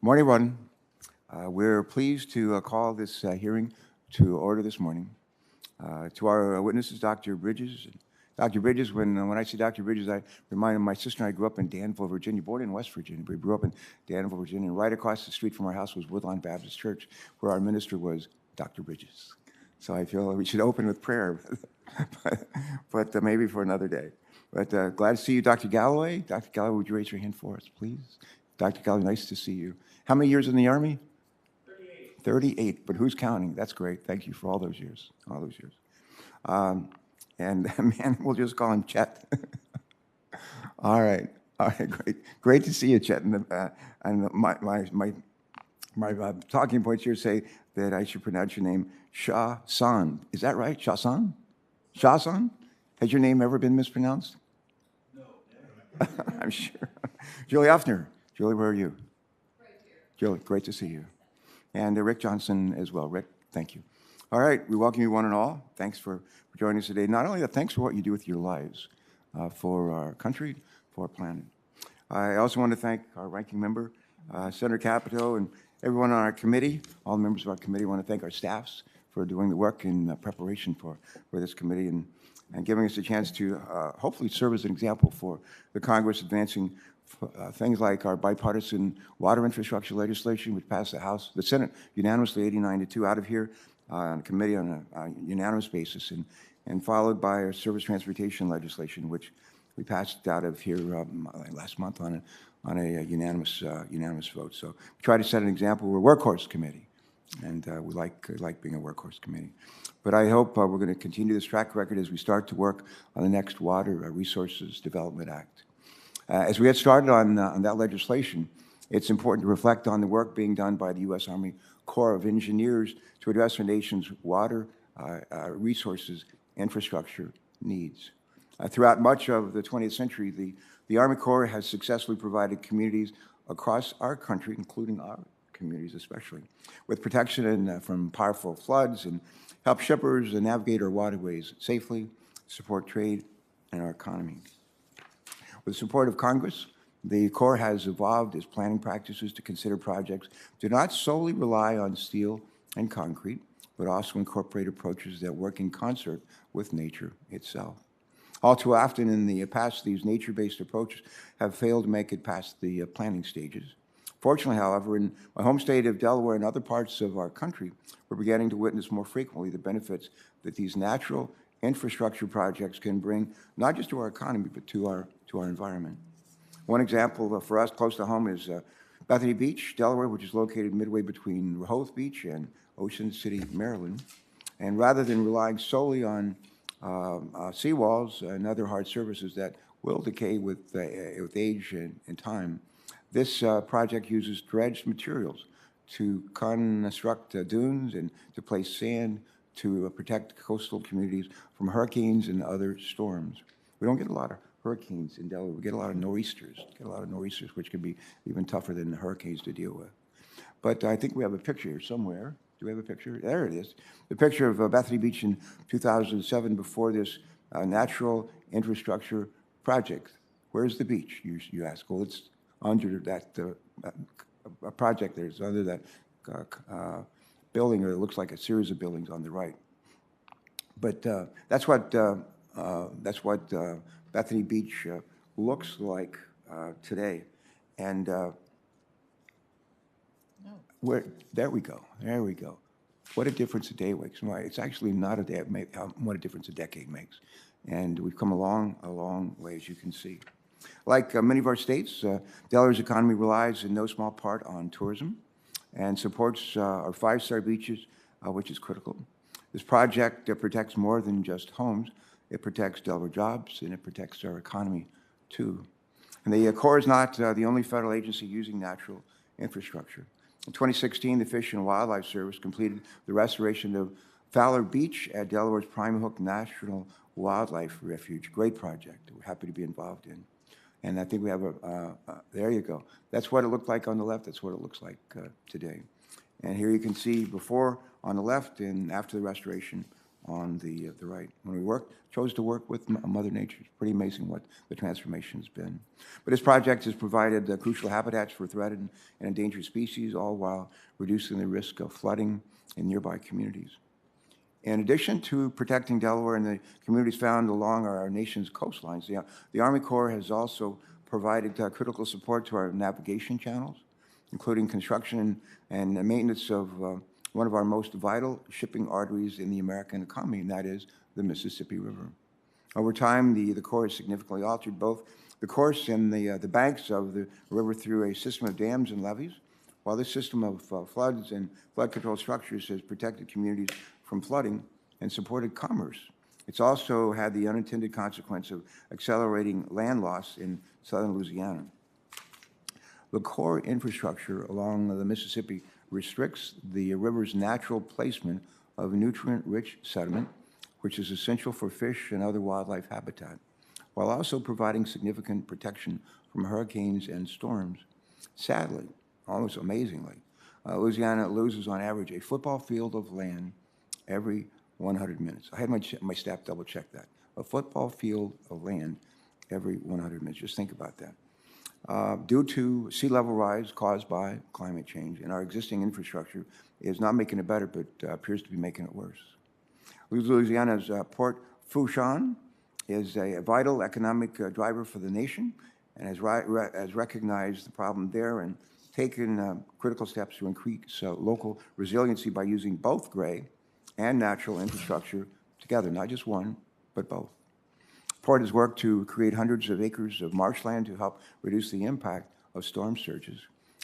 Morning, everyone. We're pleased to call this hearing to order this morning. To our witnesses, Dr. Bridges. Dr. Bridges, when I see Dr. Bridges, I remind him my sister and I grew up in Danville, Virginia, born in West Virginia. We grew up in Danville, Virginia, and right across the street from our house was Woodlawn Baptist Church, where our minister was Dr. Bridges. So I feel we should open with prayer, but maybe for another day. But glad to see you, Dr. Galloway. Dr. Galloway, would you raise your hand for us, please? Dr. Galloway, nice to see you. How many years in the Army? 38. 38, but who's counting? That's great. Thank you for all those years, And man, we'll just call him Chet. All right, great to see you, Chet. And my talking points here say that I should pronounce your name Shah-san. Is that right, Shah-san? Shah-san? Has your name ever been mispronounced? No, never. I'm sure. Julie Offner. Julie, where are you? Right here. Julie, great to see you. And Rick Johnson as well. Rick, thank you. All right, we welcome you one and all. Thanks for joining us today. Not only that, thanks for what you do with your lives for our country, for our planet. I also want to thank our ranking member, Senator Capito, and everyone on our committee, all the members of our committee. I want to thank our staffs for doing the work in preparation for this committee and giving us a chance to hopefully serve as an example for the Congress advancing things like our bipartisan water infrastructure legislation, which passed the Senate unanimously 89-2 out of here on a committee on a unanimous basis, and followed by our service transportation legislation, which we passed out of here last month on a unanimous vote. So we try to set an example. We're a workhorse committee, and we like being a workhorse committee. But I hope we're going to continue this track record as we start to work on the next Water Resources Development Act. As we get started on that legislation, it's important to reflect on the work being done by the U.S. Army Corps of Engineers to address our nation's water resources infrastructure needs. Throughout much of the 20th century, the Army Corps has successfully provided communities across our country, including our communities especially, with protection from powerful floods and help shippers navigate our waterways safely, support trade and our economy. With the support of Congress, the Corps has evolved its planning practices to consider projects do not solely rely on steel and concrete, but also incorporate approaches that work in concert with nature itself. All too often in the past, these nature-based approaches have failed to make it past the planning stages. Fortunately, however, in my home state of Delaware and other parts of our country, we're beginning to witness more frequently the benefits that these natural infrastructure projects can bring, not just to our economy, but to our environment. One example for us close to home is Bethany Beach, Delaware, which is located midway between Rehoboth Beach and Ocean City, Maryland. And rather than relying solely on seawalls and other hard surfaces that will decay with age and time, this project uses dredged materials to construct dunes and to place sand to protect coastal communities from hurricanes and other storms. We don't get a lot of hurricanes in Delaware. We get a lot of nor'easters. Which can be even tougher than the hurricanes to deal with. But I think we have a picture here somewhere. Do we have a picture? There it is. The picture of Bethany Beach in 2007 before this natural infrastructure project. Where's the beach, you ask? Well, it's under that project there. It's under that building, or it looks like a series of buildings on the right. But that's what Bethany Beach looks like today. And there we go. What a difference a day makes. It's actually not a day, what a difference a decade makes. And we've come a long way, as you can see. Like many of our states, Delaware's economy relies in no small part on tourism and supports our five-star beaches, which is critical. This project protects more than just homes. It protects Delaware jobs, and it protects our economy, too. And the Corps is not the only federal agency using natural infrastructure. In 2016, the Fish and Wildlife Service completed the restoration of Fowler Beach at Delaware's Prime Hook National Wildlife Refuge. Great project. We're happy to be involved in. And I think we have there you go. That's what it looked like on the left. That's what it looks like today. And here you can see before on the left and after the restoration on the right. When we chose to work with Mother Nature, it's pretty amazing what the transformation's been. But this project has provided crucial habitats for threatened and endangered species, all while reducing the risk of flooding in nearby communities. In addition to protecting Delaware and the communities found along our nation's coastlines, the Army Corps has also provided critical support to our navigation channels, including construction and maintenance of one of our most vital shipping arteries in the American economy, and that is the Mississippi River. Over time, the Corps has significantly altered both the course and the banks of the river through a system of dams and levees, while this system of floods and flood control structures has protected communities from flooding and supported commerce. It's also had the unintended consequence of accelerating land loss in southern Louisiana. The core infrastructure along the Mississippi restricts the river's natural placement of nutrient-rich sediment, which is essential for fish and other wildlife habitat, while also providing significant protection from hurricanes and storms. Sadly, almost amazingly, Louisiana loses on average a football field of land every 100 minutes. I had my staff double check that. A football field of land every 100 minutes. Just think about that. Due to sea level rise caused by climate change, and our existing infrastructure is not making it better, but appears to be making it worse. Louisiana's Port Fourchon is a vital economic driver for the nation, and has recognized the problem there and taken critical steps to increase local resiliency by using both gray and natural infrastructure together, not just one, but both. Port has worked to create hundreds of acres of marshland to help reduce the impact of storm surges,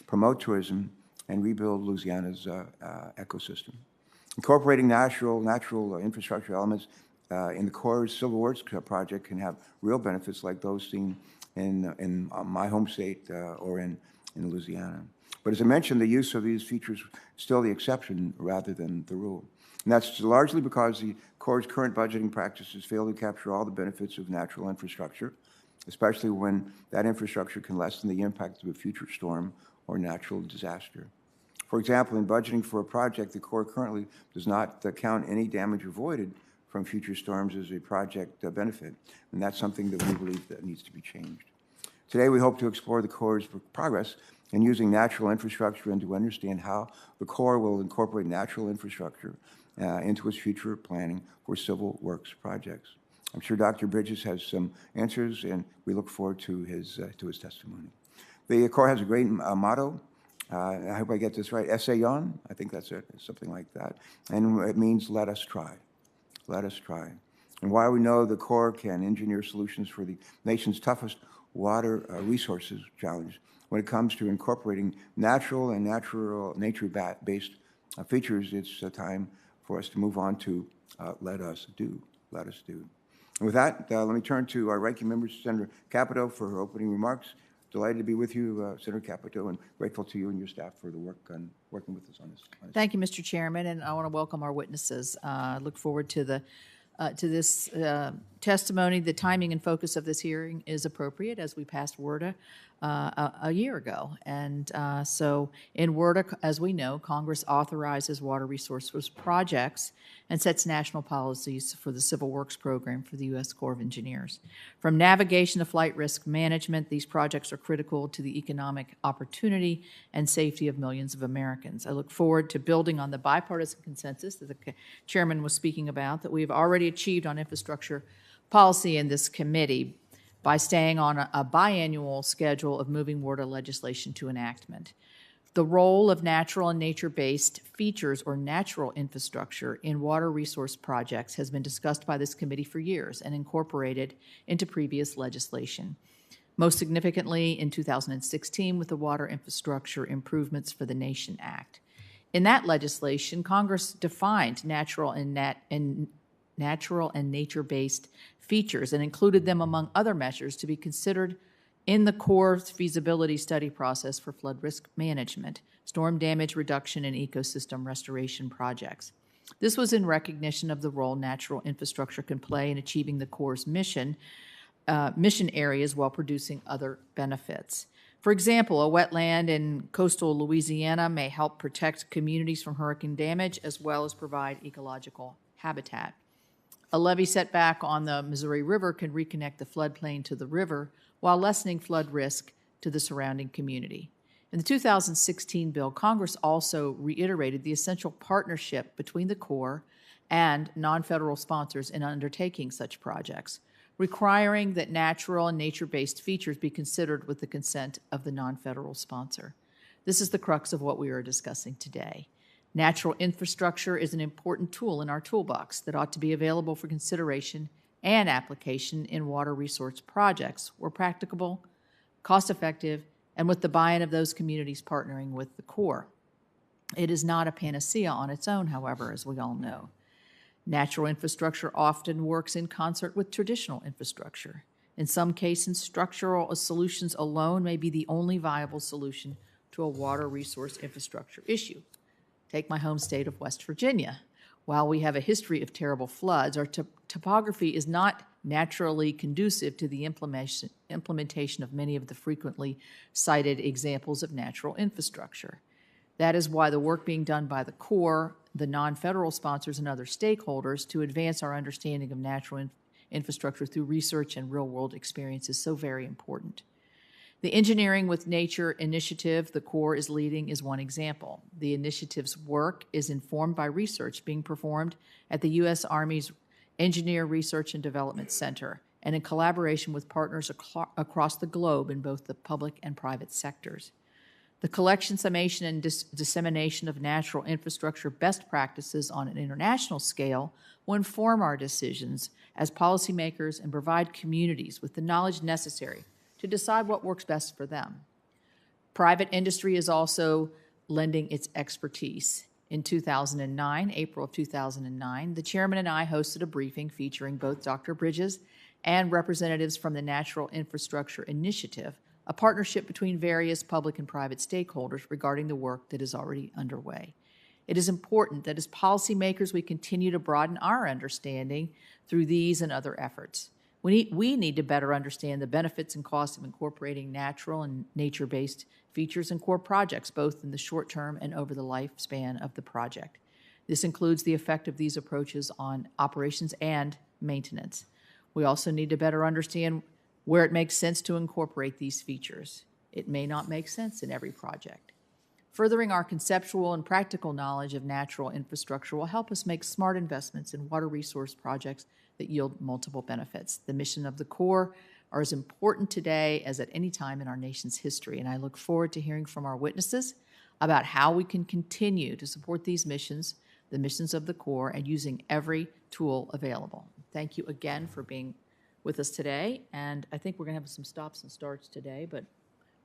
promote tourism, and rebuild Louisiana's ecosystem. Incorporating natural infrastructure elements in the Corps' Civil Works project can have real benefits like those seen in my home state or in Louisiana. But as I mentioned, the use of these features is still the exception rather than the rule. And that's largely because the Corps' current budgeting practices fail to capture all the benefits of natural infrastructure, especially when that infrastructure can lessen the impact of a future storm or natural disaster. For example, in budgeting for a project, the Corps currently does not count any damage avoided from future storms as a project benefit, and that's something that we believe that needs to be changed. Today, we hope to explore the Corps' progress in using natural infrastructure and to understand how the Corps will incorporate natural infrastructure into its future planning for civil works projects. I'm sure Dr. Bridges has some answers, and we look forward to his testimony. The Corps has a great motto. I hope I get this right. Essayons, I think that's it, something like that. And it means let us try. Let us try. And while we know the Corps can engineer solutions for the nation's toughest water resources challenge, when it comes to incorporating nature-based features, it's time for us to move on to let us do. Let us do. And with that, let me turn to our ranking member, Senator Capito, for her opening remarks. Delighted to be with you, Senator Capito, and grateful to you and your staff for the work on working with us on this. Thank you, Mr. Chairman, and I want to welcome our witnesses. I look forward to this testimony. The timing and focus of this hearing is appropriate as we passed WRDA a year ago. And so in WRDA, as we know, Congress authorizes water resources projects and sets national policies for the Civil Works program for the U.S. Corps of Engineers. From navigation to flight risk management, these projects are critical to the economic opportunity and safety of millions of Americans. I look forward to building on the bipartisan consensus that the chairman was speaking about that we have already achieved on infrastructure policy in this committee by staying on a biannual schedule of moving WRDA legislation to enactment. The role of natural and nature-based features or natural infrastructure in water resource projects has been discussed by this committee for years and incorporated into previous legislation. Most significantly in 2016 with the Water Infrastructure Improvements for the Nation Act. In that legislation, Congress defined natural and nature-based features and included them among other measures to be considered in the Corps' feasibility study process for flood risk management, storm damage reduction, and ecosystem restoration projects. This was in recognition of the role natural infrastructure can play in achieving the Corps' mission areas while producing other benefits. For example, a wetland in coastal Louisiana may help protect communities from hurricane damage as well as provide ecological habitat. A levee setback on the Missouri River can reconnect the floodplain to the river while lessening flood risk to the surrounding community. In the 2016 bill, Congress also reiterated the essential partnership between the Corps and non-federal sponsors in undertaking such projects, requiring that natural and nature-based features be considered with the consent of the non-federal sponsor. This is the crux of what we are discussing today. Natural infrastructure is an important tool in our toolbox that ought to be available for consideration and application in water resource projects where practicable, cost-effective, and with the buy-in of those communities partnering with the Corps. It is not a panacea on its own, however, as we all know. Natural infrastructure often works in concert with traditional infrastructure. In some cases, structural solutions alone may be the only viable solution to a water resource infrastructure issue. Take my home state of West Virginia. While we have a history of terrible floods, our topography is not naturally conducive to the implementation of many of the frequently cited examples of natural infrastructure. That is why the work being done by the Corps, the non-federal sponsors, and other stakeholders to advance our understanding of natural infrastructure through research and real-world experience is so very important. The Engineering with Nature initiative the Corps is leading is one example. The initiative's work is informed by research being performed at the U.S. Army's Engineer Research and Development Center and in collaboration with partners across the globe in both the public and private sectors. The collection, summation, and dissemination of natural infrastructure best practices on an international scale will inform our decisions as policymakers and provide communities with the knowledge necessary to decide what works best for them. Private industry is also lending its expertise. In 2009, April of 2009, the chairman and I hosted a briefing featuring both Dr. Bridges and representatives from the Natural Infrastructure Initiative, a partnership between various public and private stakeholders regarding the work that is already underway. It is important that as policymakers we continue to broaden our understanding through these and other efforts. We need to better understand the benefits and costs of incorporating natural and nature-based features in core projects, both in the short term and over the lifespan of the project. This includes the effect of these approaches on operations and maintenance. We also need to better understand where it makes sense to incorporate these features. It may not make sense in every project. Furthering our conceptual and practical knowledge of natural infrastructure will help us make smart investments in water resource projects that yield multiple benefits. The mission of the Corps are as important today as at any time in our nation's history, and I look forward to hearing from our witnesses about how we can continue to support these missions, the missions of the Corps, and using every tool available. Thank you again for being with us today, and I think we're going to have some stops and starts today, but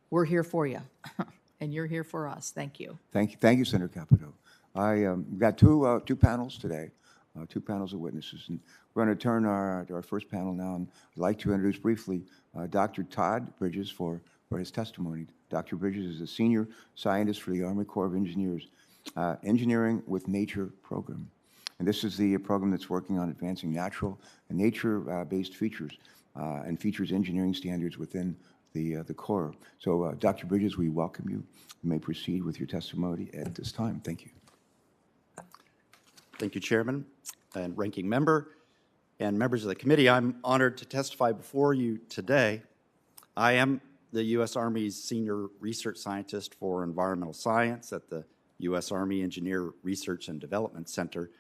we're here for you, and you're here for us. Thank you. Thank you, Senator Capito. We've got two panels today, two panels of witnesses, and we're going to turn to our first panel now, and I'd like to introduce briefly Dr. Todd Bridges for his testimony. Dr. Bridges is a senior scientist for the Army Corps of Engineers Engineering with Nature program. And this is the program that's working on advancing natural and nature-based features and features engineering standards within the Corps. So, Dr. Bridges, we welcome you. You may proceed with your testimony at this time. Thank you. Thank you, Chairman and Ranking Member, and members of the committee. I'm honored to testify before you today. I am the U.S. Army's Senior Research Scientist for Environmental Science at the U.S. Army Engineer Research and Development Center.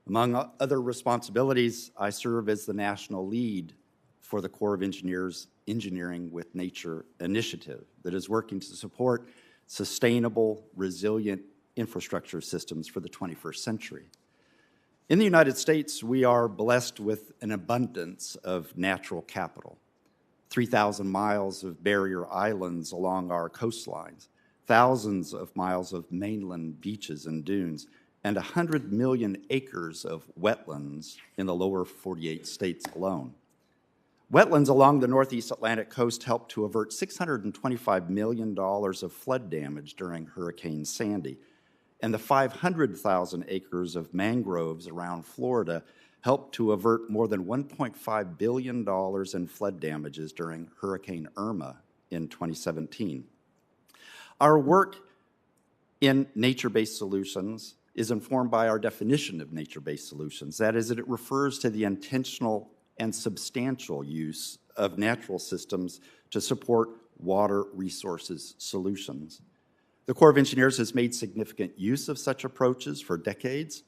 Among other responsibilities, I serve as the national lead for the Corps of Engineers Engineering with Nature initiative that is working to support sustainable, resilient infrastructure systems for the 21st century. In the United States, we are blessed with an abundance of natural capital, 3,000 miles of barrier islands along our coastlines, thousands of miles of mainland beaches and dunes, and 100 million acres of wetlands in the lower 48 states alone. Wetlands along the Northeast Atlantic coast helped to avert $625 million of flood damage during Hurricane Sandy, and the 500,000 acres of mangroves around Florida helped to avert more than $1.5 billion in flood damages during Hurricane Irma in 2017. Our work in nature-based solutions is informed by our definition of nature-based solutions. That is, that it refers to the intentional and substantial use of natural systems to support water resources solutions. The Corps of Engineers has made significant use of such approaches for decades,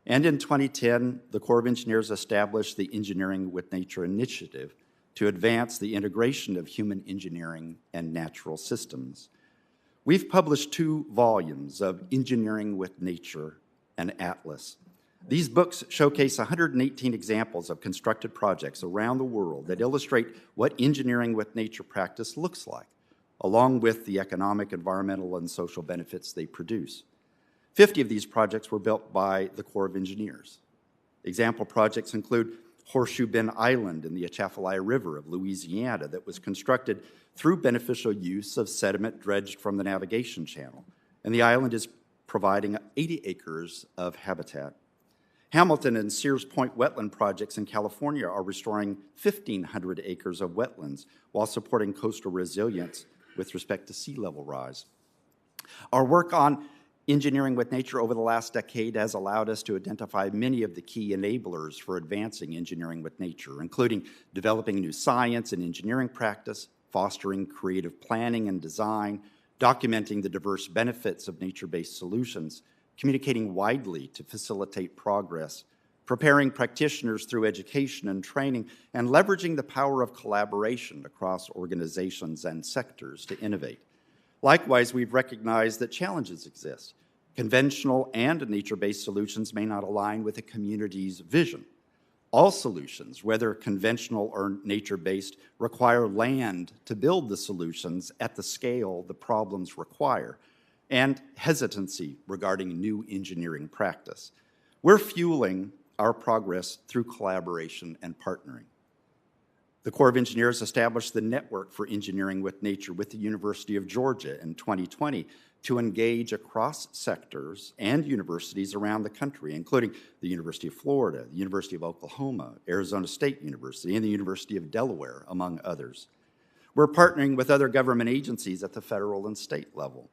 and in 2010, the Corps of Engineers established the Engineering with Nature Initiative to advance the integration of human engineering and natural systems. We've published 2 volumes of Engineering with Nature and Atlas. These books showcase 118 examples of constructed projects around the world that illustrate what engineering with nature practice looks like, along with the economic, environmental, and social benefits they produce. 50 of these projects were built by the Corps of Engineers. Example projects include Horseshoe Bend Island in the Atchafalaya River of Louisiana that was constructed through beneficial use of sediment dredged from the navigation channel, and the island is providing 80 acres of habitat. Hamilton and Sears Point wetland projects in California are restoring 1,500 acres of wetlands while supporting coastal resilience with respect to sea level rise. Our work on engineering with nature over the last decade has allowed us to identify many of the key enablers for advancing engineering with nature, including developing new science and engineering practice, fostering creative planning and design, documenting the diverse benefits of nature-based solutions, communicating widely to facilitate progress, preparing practitioners through education and training, and leveraging the power of collaboration across organizations and sectors to innovate. Likewise, we've recognized that challenges exist. Conventional and nature-based solutions may not align with a community's vision. All solutions, whether conventional or nature-based, require land to build the solutions at the scale the problems require, and hesitancy regarding new engineering practice. We're fueling our progress through collaboration and partnering. The Corps of Engineers established the Network for Engineering with Nature with the University of Georgia in 2020 to engage across sectors and universities around the country, including the University of Florida, the University of Oklahoma, Arizona State University, and the University of Delaware, among others. We're partnering with other government agencies at the federal and state level,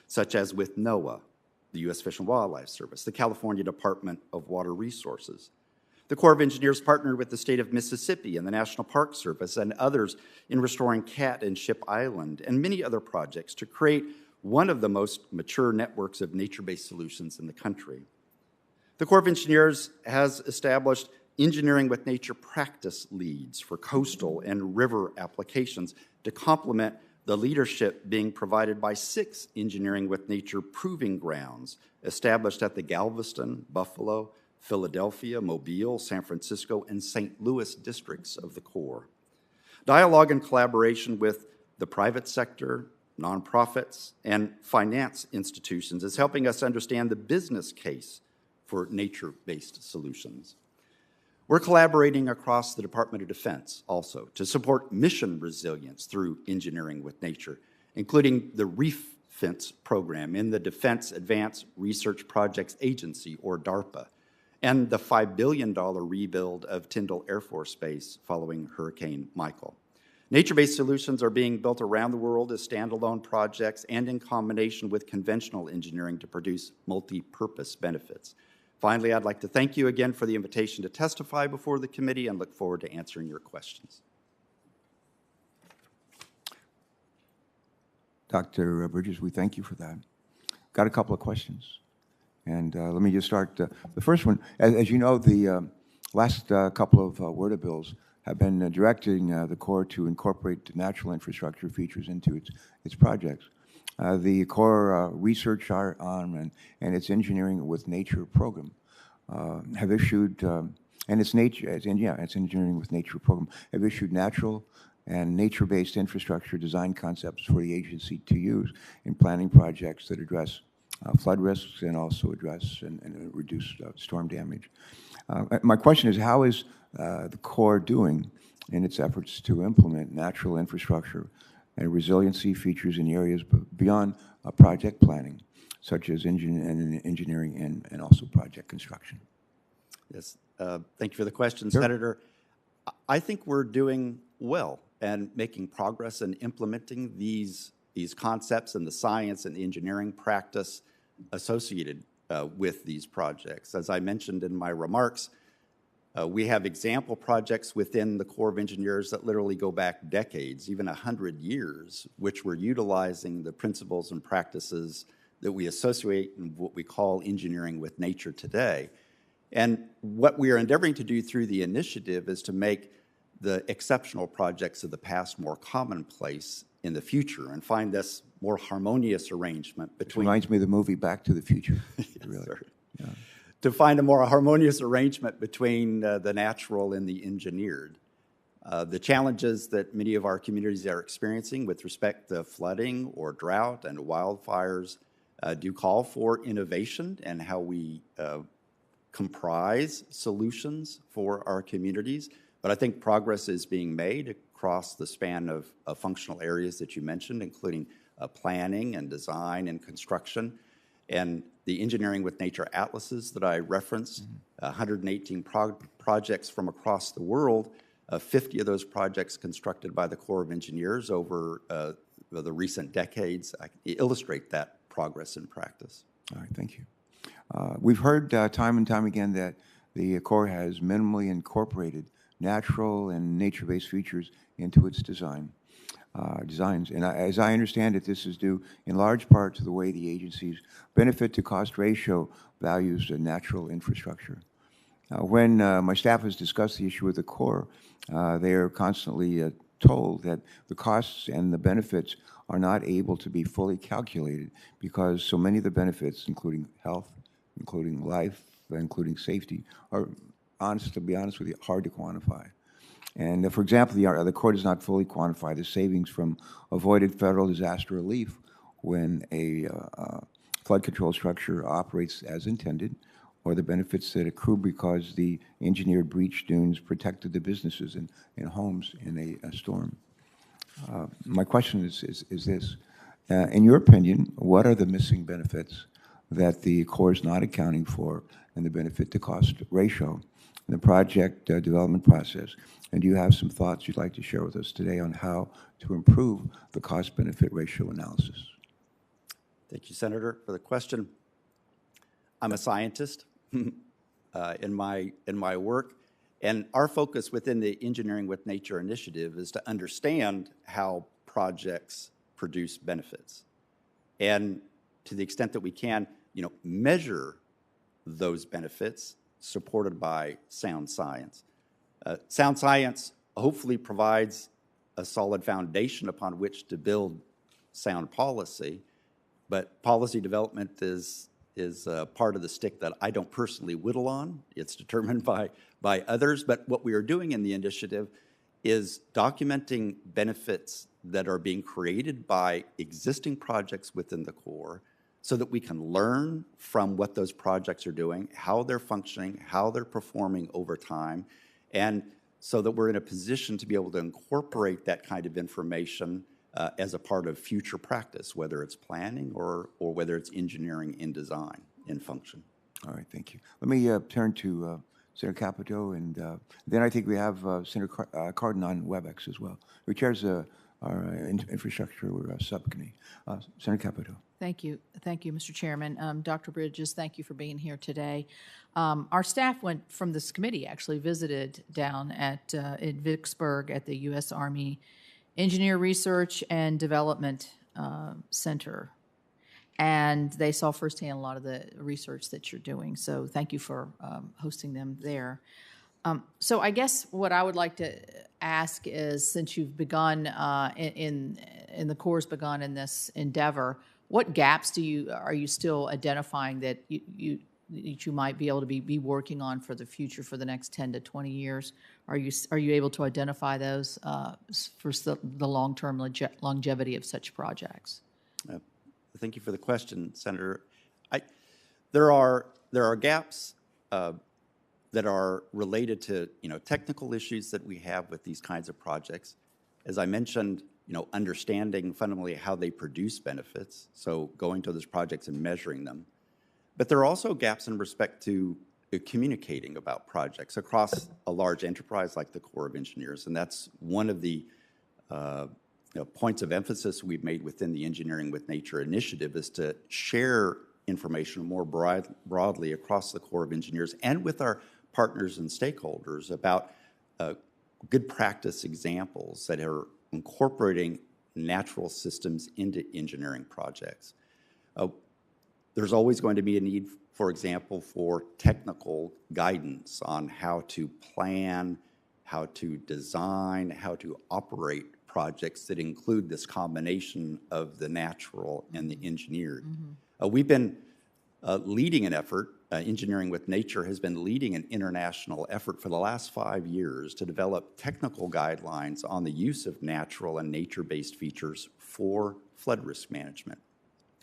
such as with NOAA, the U.S. Fish and Wildlife Service, the California Department of Water Resources. The Corps of Engineers partnered with the state of Mississippi and the National Park Service and others in restoring Cat and Ship Island and many other projects to create one of the most mature networks of nature-based solutions in the country. The Corps of Engineers has established engineering with nature practice leads for coastal and river applications to complement the leadership being provided by 6 engineering with nature proving grounds established at the Galveston, Buffalo, Philadelphia, Mobile, San Francisco, and St. Louis districts of the Corps. Dialogue and collaboration with the private sector, nonprofits, and finance institutions is helping us understand the business case for nature-based solutions. We're collaborating across the Department of Defense also to support mission resilience through engineering with nature, including the Reef Fence program in the Defense Advanced Research Projects Agency, or DARPA, and the $5 billion rebuild of Tyndall Air Force Base following Hurricane Michael. Nature-based solutions are being built around the world as standalone projects and in combination with conventional engineering to produce multi-purpose benefits. Finally, I'd like to thank you again for the invitation to testify before the committee and look forward to answering your questions. Dr. Bridges, we thank you for that. Got a couple of questions. And let me just start. The first one, as you know, the last couple of WERDA bills have been directing the Corps to incorporate natural infrastructure features into its projects. The Corps Research on and its Engineering with Nature program have issued, and its Engineering with Nature program, have issued natural and nature-based infrastructure design concepts for the agency to use in planning projects that address flood risks and also address and reduce storm damage. My question is, how is the Corps doing in its efforts to implement natural infrastructure and resiliency features in areas beyond project planning, such as engineering and also project construction? Yes, thank you for the question, Sure. Senator. I think we're doing well and making progress in implementing these concepts and the science and the engineering practice associated with these projects. As I mentioned in my remarks, we have example projects within the Corps of Engineers that literally go back decades, even 100 years, which we're utilizing the principles and practices that we associate in what we call engineering with nature today. And what we are endeavoring to do through the initiative is to make the exceptional projects of the past more commonplace in the future and find this more harmonious arrangement between... Reminds me of the movie Back to the Future. Yes, Really. sir. Yeah. To find a more harmonious arrangement between the natural and the engineered. The challenges that many of our communities are experiencing with respect to flooding or drought and wildfires do call for innovation and how we comprise solutions for our communities. But I think progress is being made across the span of functional areas that you mentioned, including planning and design and construction. And the Engineering with Nature atlases that I referenced, 118 projects from across the world, 50 of those projects constructed by the Corps of Engineers over the recent decades illustrate that progress in practice. All right, thank you. We've heard time and time again that the Corps has minimally incorporated natural and nature-based features into its designs. And as I understand it, this is due in large part to the way the agency's benefit to cost ratio values the natural infrastructure. When my staff has discussed the issue with the Corps, they are constantly told that the costs and the benefits are not able to be fully calculated because so many of the benefits, including health, including life, including safety, are, to be honest with you, hard to quantify. And for example, the Corps does not fully quantify the savings from avoided federal disaster relief when a flood control structure operates as intended, or the benefits that accrue because the engineered breach dunes protected the businesses and homes in a storm. My question is this. In your opinion, what are the missing benefits that the Corps is not accounting for in the benefit to cost ratio in the project development process? And do you have some thoughts you'd like to share with us today on how to improve the cost-benefit ratio analysis? Thank you, Senator, for the question. I'm a scientist in my work, and our focus within the Engineering with Nature initiative is to understand how projects produce benefits, and to the extent that we can, measure those benefits supported by sound science. Sound science hopefully provides a solid foundation upon which to build sound policy, but policy development is part of the stick that I don't personally whittle on. It's determined by others, but what we are doing in the initiative is documenting benefits that are being created by existing projects within the Corps so that we can learn from what those projects are doing, how they're functioning, how they're performing over time, and so that we're in a position to be able to incorporate that kind of information as a part of future practice, whether it's planning or whether it's engineering in design, in function. All right, thank you. Let me turn to Senator Capito, and then I think we have Senator Cardin on WebEx as well, who chairs our infrastructure subcommittee. Senator Capito. Thank you, Mr. Chairman. Dr. Bridges, thank you for being here today. Our staff went from this committee, actually visited down at in Vicksburg at the U.S. Army Engineer Research and Development Center, and they saw firsthand a lot of the research that you're doing. So thank you for hosting them there. So I guess what I would like to ask is, since you've begun in the Corps begun in this endeavor, what gaps are you still identifying that you might be able to be working on for the future for the next 10 to 20 years? Are you able to identify those for the long-term longevity of such projects? Thank you for the question, Senator. There are gaps that are related to technical issues that we have with these kinds of projects. As I mentioned, understanding fundamentally how they produce benefits, so going to those projects and measuring them. But there are also gaps in respect to communicating about projects across a large enterprise like the Corps of Engineers, and that's one of the points of emphasis we've made within the Engineering with Nature initiative is to share information more broadly across the Corps of Engineers and with our partners and stakeholders about good practice examples that are incorporating natural systems into engineering projects. There's always going to be a need, for example, for technical guidance on how to plan, how to design, how to operate projects that include this combination of the natural and the engineered. We've been leading an effort, Engineering with Nature has been leading an international effort for the last 5 years to develop technical guidelines on the use of natural and nature-based features for flood risk management,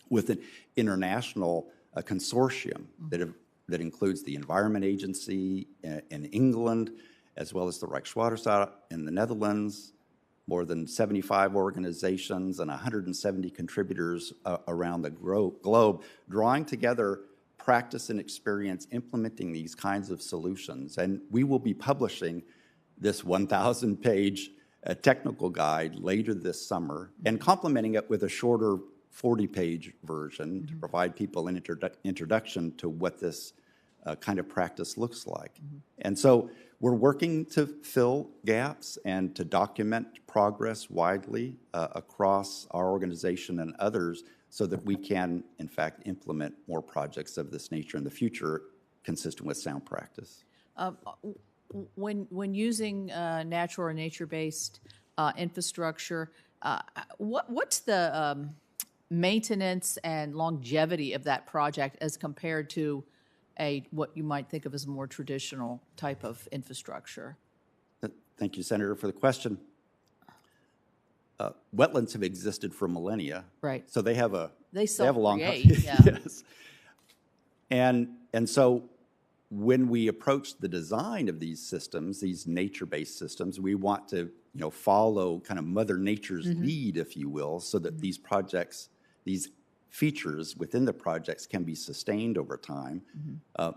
with an international consortium that includes the Environment Agency in England, as well as the Rijkswaterstaat in the Netherlands, more than 75 organizations and 170 contributors around the globe, drawing together practice and experience implementing these kinds of solutions. And we will be publishing this 1,000-page technical guide later this summer and complementing it with a shorter 40-page version to provide people an introduction to what this kind of practice looks like. And so we're working to fill gaps and to document progress widely across our organization and others so that we can, in fact, implement more projects of this nature in the future consistent with sound practice. When using natural or nature-based infrastructure, what's the maintenance and longevity of that project as compared to what you might think of as a more traditional type of infrastructure? Thank you, Senator, for the question. Wetlands have existed for millennia. Right. So they have a long self-create, yeah. Yes. And so when we approach the design of these systems, these nature-based systems, we want to follow kind of Mother Nature's lead, if you will, so that these projects, these features within the projects can be sustained over time.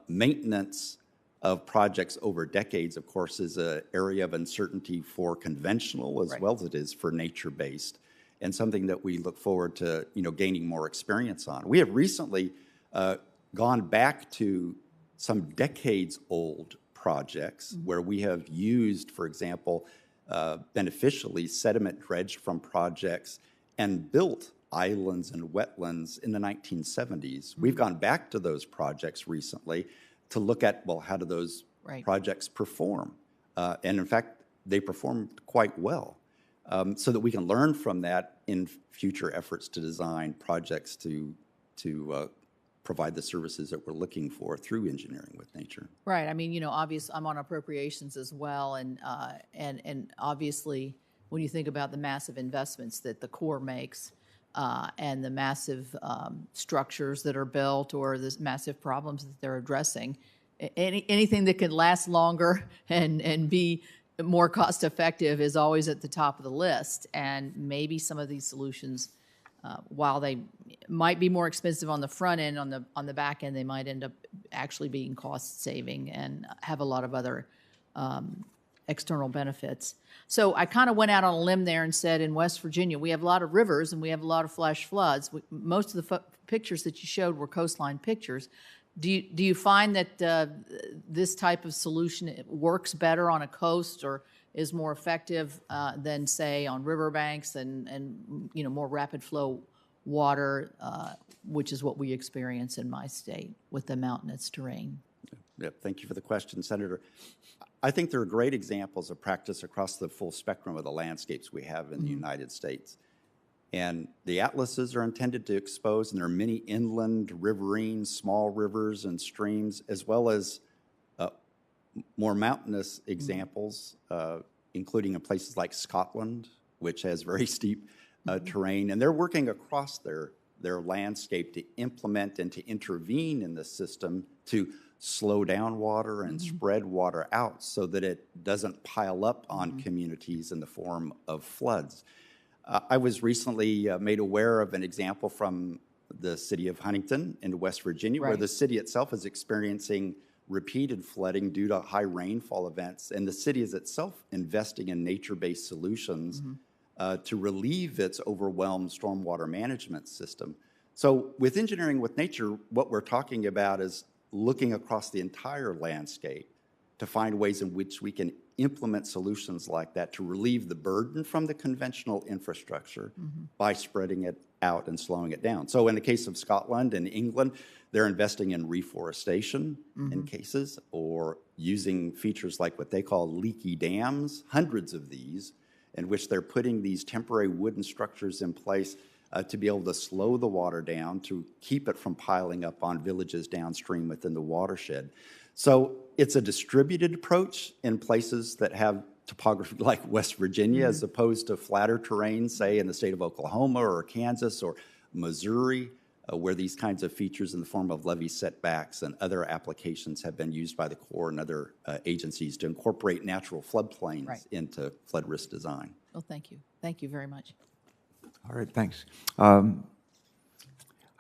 Maintenance of projects over decades, of course, is an area of uncertainty for conventional as well as it is for nature-based, and something that we look forward to gaining more experience on. We have recently gone back to some decades-old projects where we have used, for example, beneficially sediment dredged from projects and built islands and wetlands in the 1970s. We've gone back to those projects recently to look at, well, how do those projects perform? And in fact, they performed quite well, so that we can learn from that in future efforts to design projects to provide the services that we're looking for through Engineering with Nature. Right. I mean, obviously, I'm on appropriations as well, and obviously, when you think about the massive investments that the Corps makes, and the massive structures that are built or the massive problems that they're addressing, anything that can last longer and be more cost effective is always at the top of the list. And maybe some of these solutions, while they might be more expensive on the front end, on the back end, they might end up actually being cost saving and have a lot of other external benefits. So I kind of went out on a limb there and said, in West Virginia, we have a lot of rivers and we have a lot of flash floods. Most of the pictures that you showed were coastline pictures. Do you find that this type of solution works better on a coast or is more effective than, say, on riverbanks and more rapid flow water, which is what we experience in my state with the mountainous terrain? Yep, thank you for the question, Senator. I think there are great examples of practice across the full spectrum of the landscapes we have in the United States. And the atlases are intended to expose, and there are many inland, riverine, small rivers and streams, as well as more mountainous examples, including in places like Scotland, which has very steep terrain. And they're working across their landscape to implement and to intervene in the system to slow down water and spread water out so that it doesn't pile up on communities in the form of floods. I was recently made aware of an example from the city of Huntington in West Virginia, where the city itself is experiencing repeated flooding due to high rainfall events, and the city is itself investing in nature-based solutions to relieve its overwhelmed stormwater management system. So with engineering with nature, what we're talking about is looking across the entire landscape to find ways in which we can implement solutions like that to relieve the burden from the conventional infrastructure by spreading it out and slowing it down. So in the case of Scotland and England, they're investing in reforestation in cases, or using features like what they call leaky dams, hundreds of these, in which they're putting these temporary wooden structures in place to be able to slow the water down, to keep it from piling up on villages downstream within the watershed. So it's a distributed approach in places that have topography like West Virginia, as opposed to flatter terrain, say in the state of Oklahoma or Kansas or Missouri, where these kinds of features in the form of levee setbacks and other applications have been used by the Corps and other agencies to incorporate natural floodplains into flood risk design. Well, thank you. Thank you very much. All right, thanks. I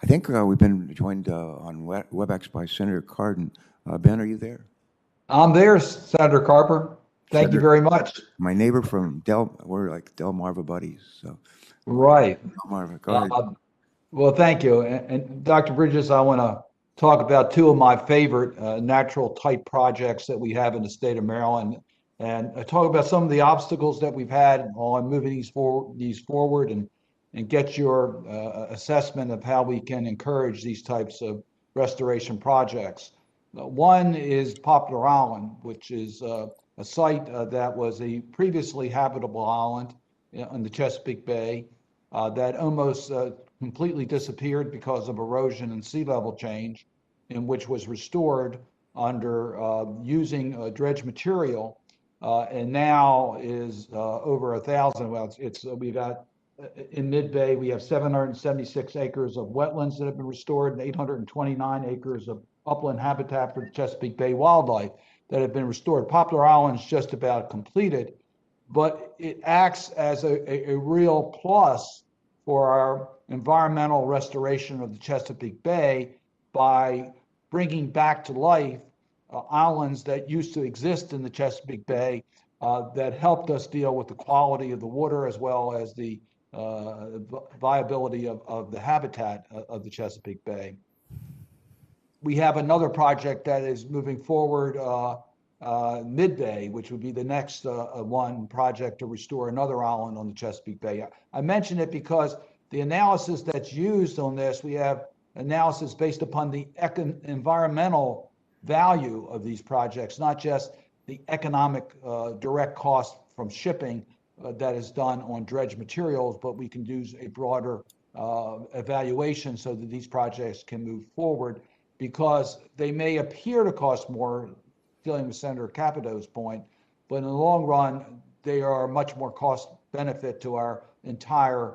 think we've been joined on WebEx by Senator Cardin. Ben, are you there? I'm there, Senator Carper. Thank you very much. My neighbor from we're like Delmarva buddies, so. Right. Delmarva, go ahead. Well, thank you. And Dr. Bridges, I want to talk about two of my favorite natural type projects that we have in the state of Maryland, and talk about some of the obstacles that we've had on moving these forward, and get your assessment of how we can encourage these types of restoration projects. One is Poplar Island, which is a site that was a previously habitable island in the Chesapeake Bay that almost completely disappeared because of erosion and sea level change, in which was restored under using dredge material, and now is over 1,000. Well, we got in mid-bay, we have 776 acres of wetlands that have been restored and 829 acres of upland habitat for the Chesapeake Bay wildlife that have been restored. Poplar Island is just about completed, but it acts as a real plus for our environmental restoration of the Chesapeake Bay by bringing back to life islands that used to exist in the Chesapeake Bay that helped us deal with the quality of the water as well as the viability of the habitat of the Chesapeake Bay. We have another project that is moving forward mid-bay, which would be the next one project to restore another island on the Chesapeake Bay. I mention it because the analysis that's used on this, we have analysis based upon the environmental value of these projects, not just the economic direct cost from shipping that is done on dredge materials, but we can do a broader evaluation so that these projects can move forward, because they may appear to cost more, dealing with Senator Capito's point, but in the long run, they are much more cost benefit to our entire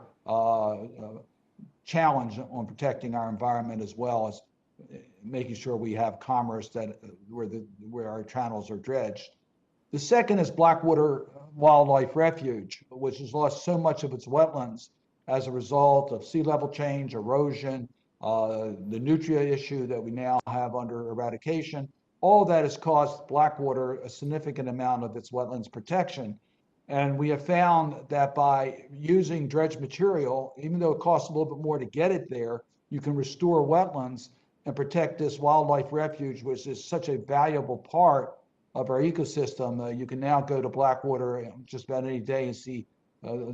challenge on protecting our environment, as well as making sure we have commerce that where our channels are dredged. The second is Blackwater Wildlife Refuge, which has lost so much of its wetlands as a result of sea level change, erosion, the nutria issue that we now have under eradication. All that has cost Blackwater a significant amount of its wetlands protection. And we have found that by using dredge material, even though it costs a little bit more to get it there, you can restore wetlands and protect this wildlife refuge, which is such a valuable part of our ecosystem. You can now go to Blackwater just about any day and see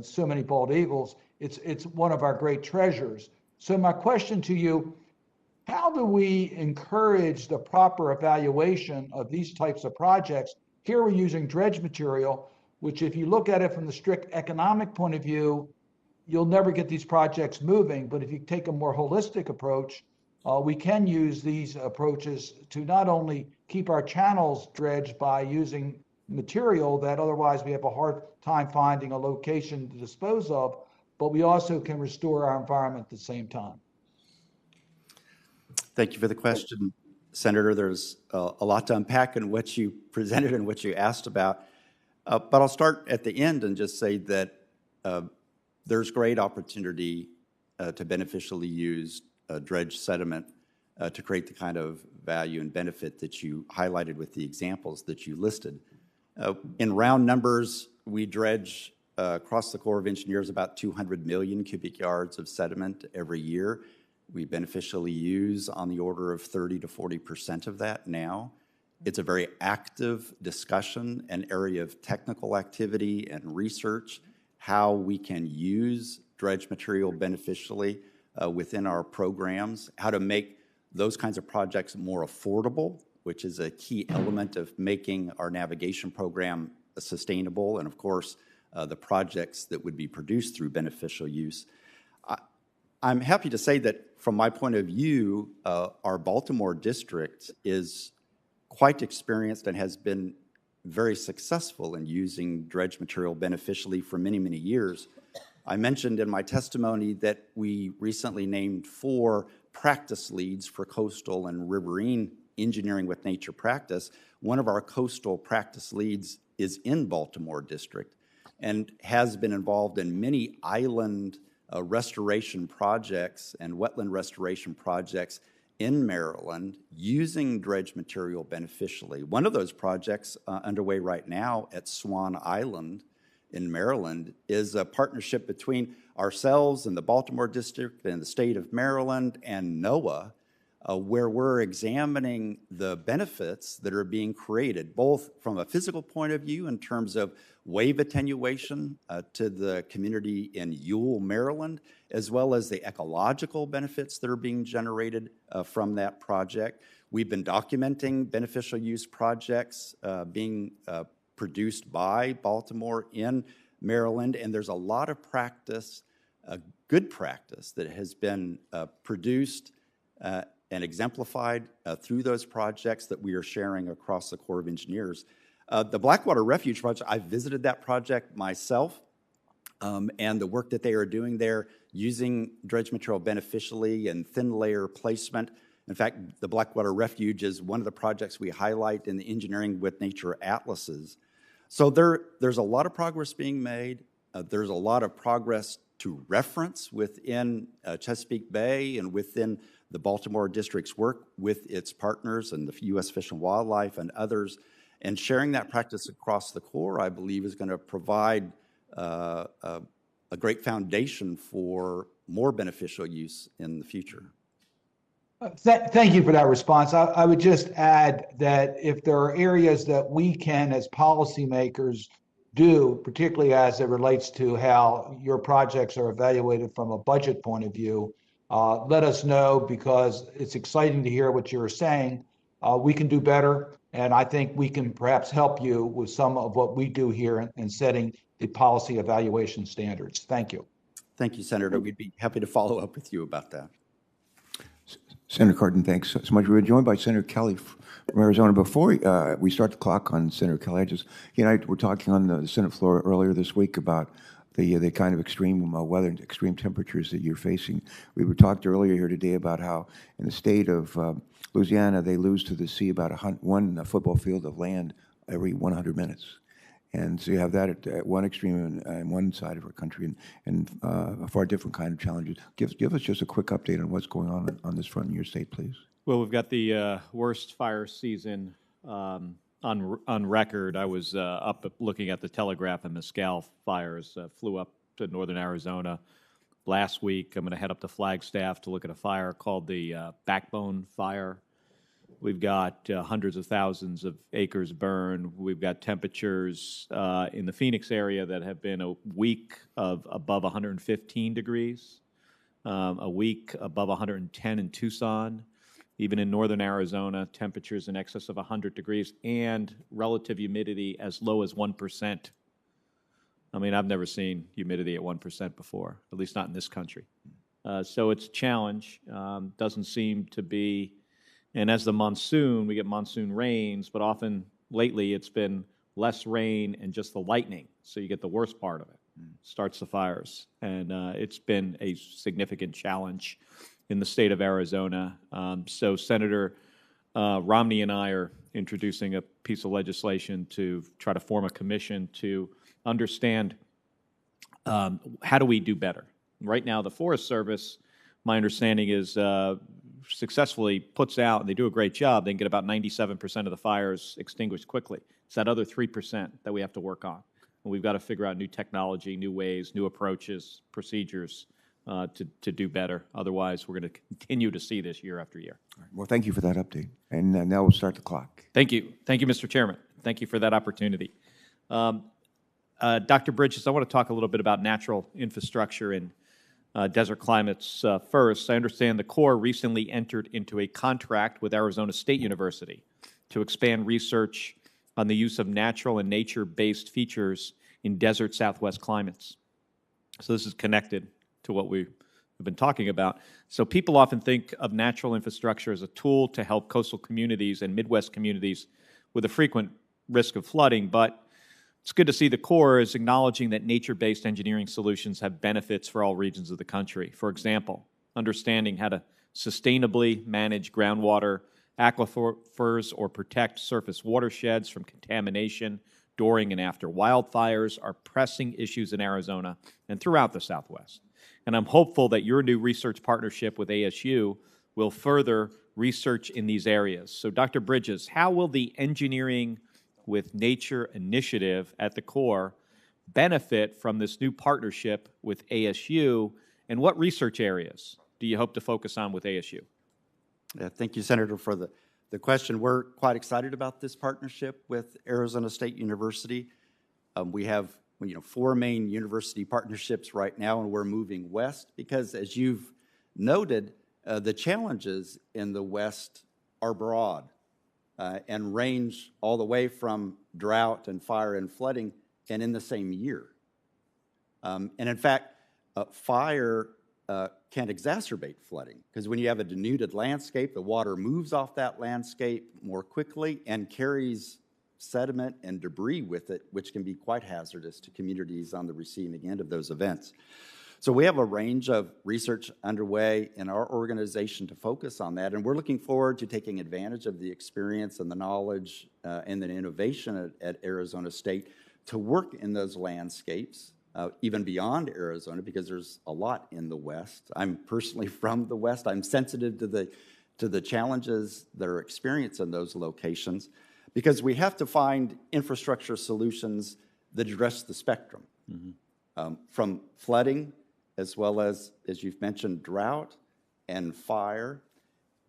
so many bald eagles. It's one of our great treasures. So my question to you, how do we encourage the proper evaluation of these types of projects? Here we're using dredge material, which if you look at it from the strict economic point of view, you'll never get these projects moving. But if you take a more holistic approach, we can use these approaches to not only keep our channels dredged by using material that otherwise we have a hard time finding a location to dispose of, but we also can restore our environment at the same time. Thank you for the question, Senator. There's a lot to unpack in what you presented and what you asked about. But I'll start at the end and just say that there's great opportunity to beneficially use dredge sediment to create the kind of value and benefit that you highlighted with the examples that you listed. In round numbers, we dredge across the Corps of Engineers about 200 million cubic yards of sediment every year. We beneficially use on the order of 30 to 40% of that now. It's a very active discussion, an area of technical activity and research, how we can use dredge material beneficially within our programs, how to make those kinds of projects more affordable, which is a key element of making our navigation program sustainable, and of course, the projects that would be produced through beneficial use. I'm happy to say that from my point of view, our Baltimore district is quite experienced and has been very successful in using dredge material beneficially for many, many years. I mentioned in my testimony that we recently named 4 practice leads for coastal and riverine engineering with nature practice. One of our coastal practice leads is in Baltimore district and has been involved in many island restoration projects and wetland restoration projects in Maryland using dredge material beneficially. One of those projects underway right now at Swan Island in Maryland is a partnership between ourselves and the Baltimore district and the state of Maryland and NOAA, where we're examining the benefits that are being created, both from a physical point of view in terms of wave attenuation to the community in Ewell, Maryland, as well as the ecological benefits that are being generated from that project. We've been documenting beneficial use projects being produced by Baltimore in Maryland, and there's a lot of practice, good practice that has been produced and exemplified through those projects that we are sharing across the Corps of Engineers. The Blackwater Refuge Project, I visited that project myself, and the work that they are doing there using dredge material beneficially and thin layer placement. In fact, the Blackwater Refuge is one of the projects we highlight in the Engineering with Nature Atlases. So there's a lot of progress being made. There's a lot of progress to reference within Chesapeake Bay and within the Baltimore District's work with its partners and the U.S. Fish and Wildlife and others. And sharing that practice across the Corps, I believe, is going to provide a great foundation for more beneficial use in the future. Thank you for that response. I would just add that if there are areas that we can, as policymakers, do, particularly as it relates to how your projects are evaluated from a budget point of view, let us know, because it's exciting to hear what you're saying. We can do better, and I think we can perhaps help you with some of what we do here in setting the policy evaluation standards. Thank you. Thank you, Senator. We'd be happy to follow up with you about that. Senator Cardin, thanks so much. We're joined by Senator Kelly from Arizona. Before we start the clock on Senator Kelly, he and I were talking on the Senate floor earlier this week about the kind of extreme weather and extreme temperatures that you're facing. We were talked earlier here today about how in the state of Louisiana, they lose to the sea about one football field of land every 100 minutes. And so you have that at one extreme and one side of our country, and a far different kind of challenges. Give us just a quick update on what's going on this front in your state, please. Well, we've got the worst fire season on record. I was up looking at the Telegraph, and Mescal fires flew up to northern Arizona last week. I'm going to head up to Flagstaff to look at a fire called the Backbone Fire. We've got hundreds of thousands of acres burned. We've got temperatures in the Phoenix area that have been a week of above 115 degrees, a week above 110 in Tucson. Even in northern Arizona, temperatures in excess of 100 degrees and relative humidity as low as 1%. I mean, I've never seen humidity at 1% before, at least not in this country. So it's a challenge. Doesn't seem to be. And as the monsoon, we get monsoon rains, but often lately it's been less rain and just the lightning. So you get the worst part of it. Starts the fires. And it's been a significant challenge in the state of Arizona. So Senator Romney and I are introducing a piece of legislation to try to form a commission to understand how do we do better. Right now, the Forest Service, my understanding is successfully puts out, and they do a great job, they can get about 97% of the fires extinguished quickly. It's that other 3% that we have to work on. And we've got to figure out new technology, new ways, new approaches, procedures to do better. Otherwise, we're going to continue to see this year after year. Well, thank you for that update. And now we'll start the clock. Thank you. Thank you, Mr. Chairman. Thank you for that opportunity. Dr. Bridges, I want to talk a little bit about natural infrastructure in desert climates first. I understand the Corps recently entered into a contract with Arizona State University to expand research on the use of natural and nature-based features in desert Southwest climates. So this is connected to what we've been talking about. So people often think of natural infrastructure as a tool to help coastal communities and Midwest communities with a frequent risk of flooding, but it's good to see the Corps is acknowledging that nature-based engineering solutions have benefits for all regions of the country. For example, understanding how to sustainably manage groundwater aquifers or protect surface watersheds from contamination during and after wildfires are pressing issues in Arizona and throughout the Southwest. And I'm hopeful that your new research partnership with ASU will further research in these areas. So, Dr. Bridges, how will the Engineering with Nature initiative at the Corps benefit from this new partnership with ASU, and what research areas do you hope to focus on with ASU? Thank you, Senator, for the question. We're quite excited about this partnership with Arizona State University. We have 4 main university partnerships right now, and we're moving west because, as you've noted, the challenges in the West are broad and range all the way from drought and fire and flooding, and in the same year. And in fact, fire can exacerbate flooding because when you have a denuded landscape, the water moves off that landscape more quickly and carries sediment and debris with it, which can be quite hazardous to communities on the receiving end of those events. So we have a range of research underway in our organization to focus on that, and we're looking forward to taking advantage of the experience and the knowledge and the innovation at Arizona State to work in those landscapes, even beyond Arizona, because there's a lot in the West. I'm personally from the West. I'm sensitive to the challenges that are experienced in those locations, because we have to find infrastructure solutions that address the spectrum, from flooding, as well as you've mentioned, drought and fire.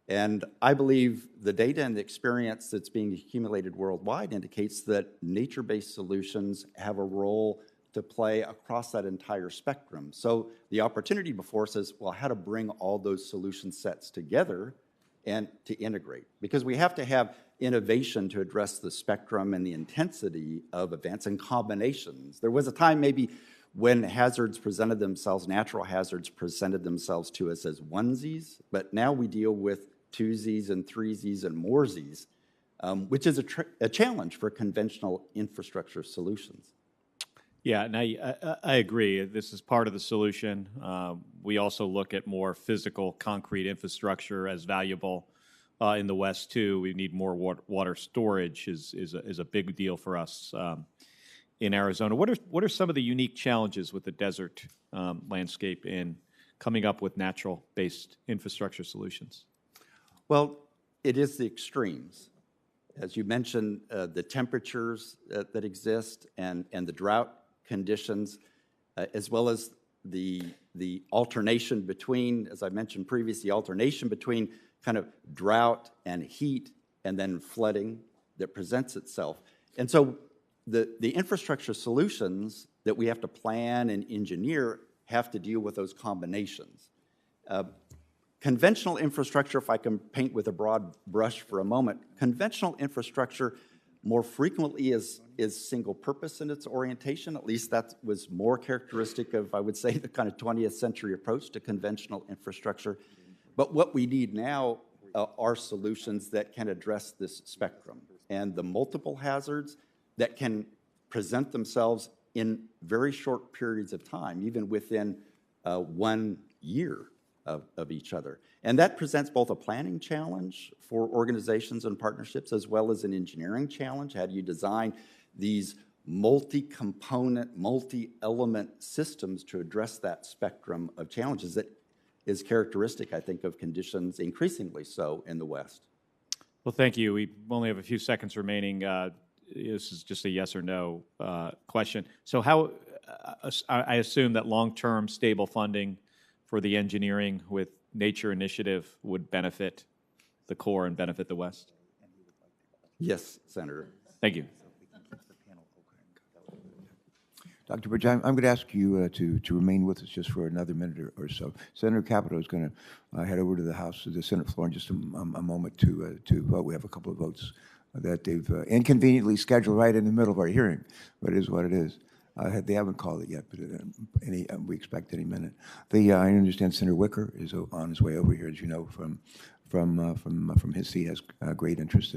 And I believe the data and the experience that's being accumulated worldwide indicates that nature-based solutions have a role to play across that entire spectrum. So the opportunity before us is, well, how to bring all those solution sets together and to integrate. Because we have to have innovation to address the spectrum and the intensity of events and combinations. There was a time maybe when hazards presented themselves, natural hazards presented themselves to us as onesies, but now we deal with twosies and threesies and moresies, which is a challenge for conventional infrastructure solutions. Yeah, and I agree. This is part of the solution. We also look at more physical concrete infrastructure as valuable in the West, too. We need more water storage is a big deal for us in Arizona. What are some of the unique challenges with the desert landscape in coming up with natural-based infrastructure solutions? Well, it is the extremes. As you mentioned, the temperatures that exist and the drought conditions, as well as the alternation between, as I mentioned previously, the alternation between kind of drought and heat and then flooding that presents itself. And so the infrastructure solutions that we have to plan and engineer have to deal with those combinations. Conventional infrastructure, if I can paint with a broad brush for a moment, conventional infrastructure more frequently is single purpose in its orientation. At least that was more characteristic of, I would say, the kind of 20th century approach to conventional infrastructure. But what we need now are solutions that can address this spectrum and the multiple hazards that can present themselves in very short periods of time, even within 1 year of each other. And that presents both a planning challenge for organizations and partnerships as well as an engineering challenge. How do you design these multi-component, multi-element systems to address that spectrum of challenges that is characteristic, I think, of conditions increasingly so in the West? Well, thank you. We only have a few seconds remaining. This is just a yes or no question. So how, I assume that long-term stable funding for the engineering with Nature Initiative would benefit the Corps and benefit the West? Yes, Senator. Thank you. Dr. Bridge, I'm going to ask you to remain with us just for another minute or so. Senator Capito is going to head over to the House, to the Senate floor in just a moment to vote. We have a couple of votes that they've inconveniently scheduled right in the middle of our hearing, but it is what it is. They haven't called it yet, but we expect any minute. I understand Senator Wicker is on his way over here, as you know, from his seat, has great interest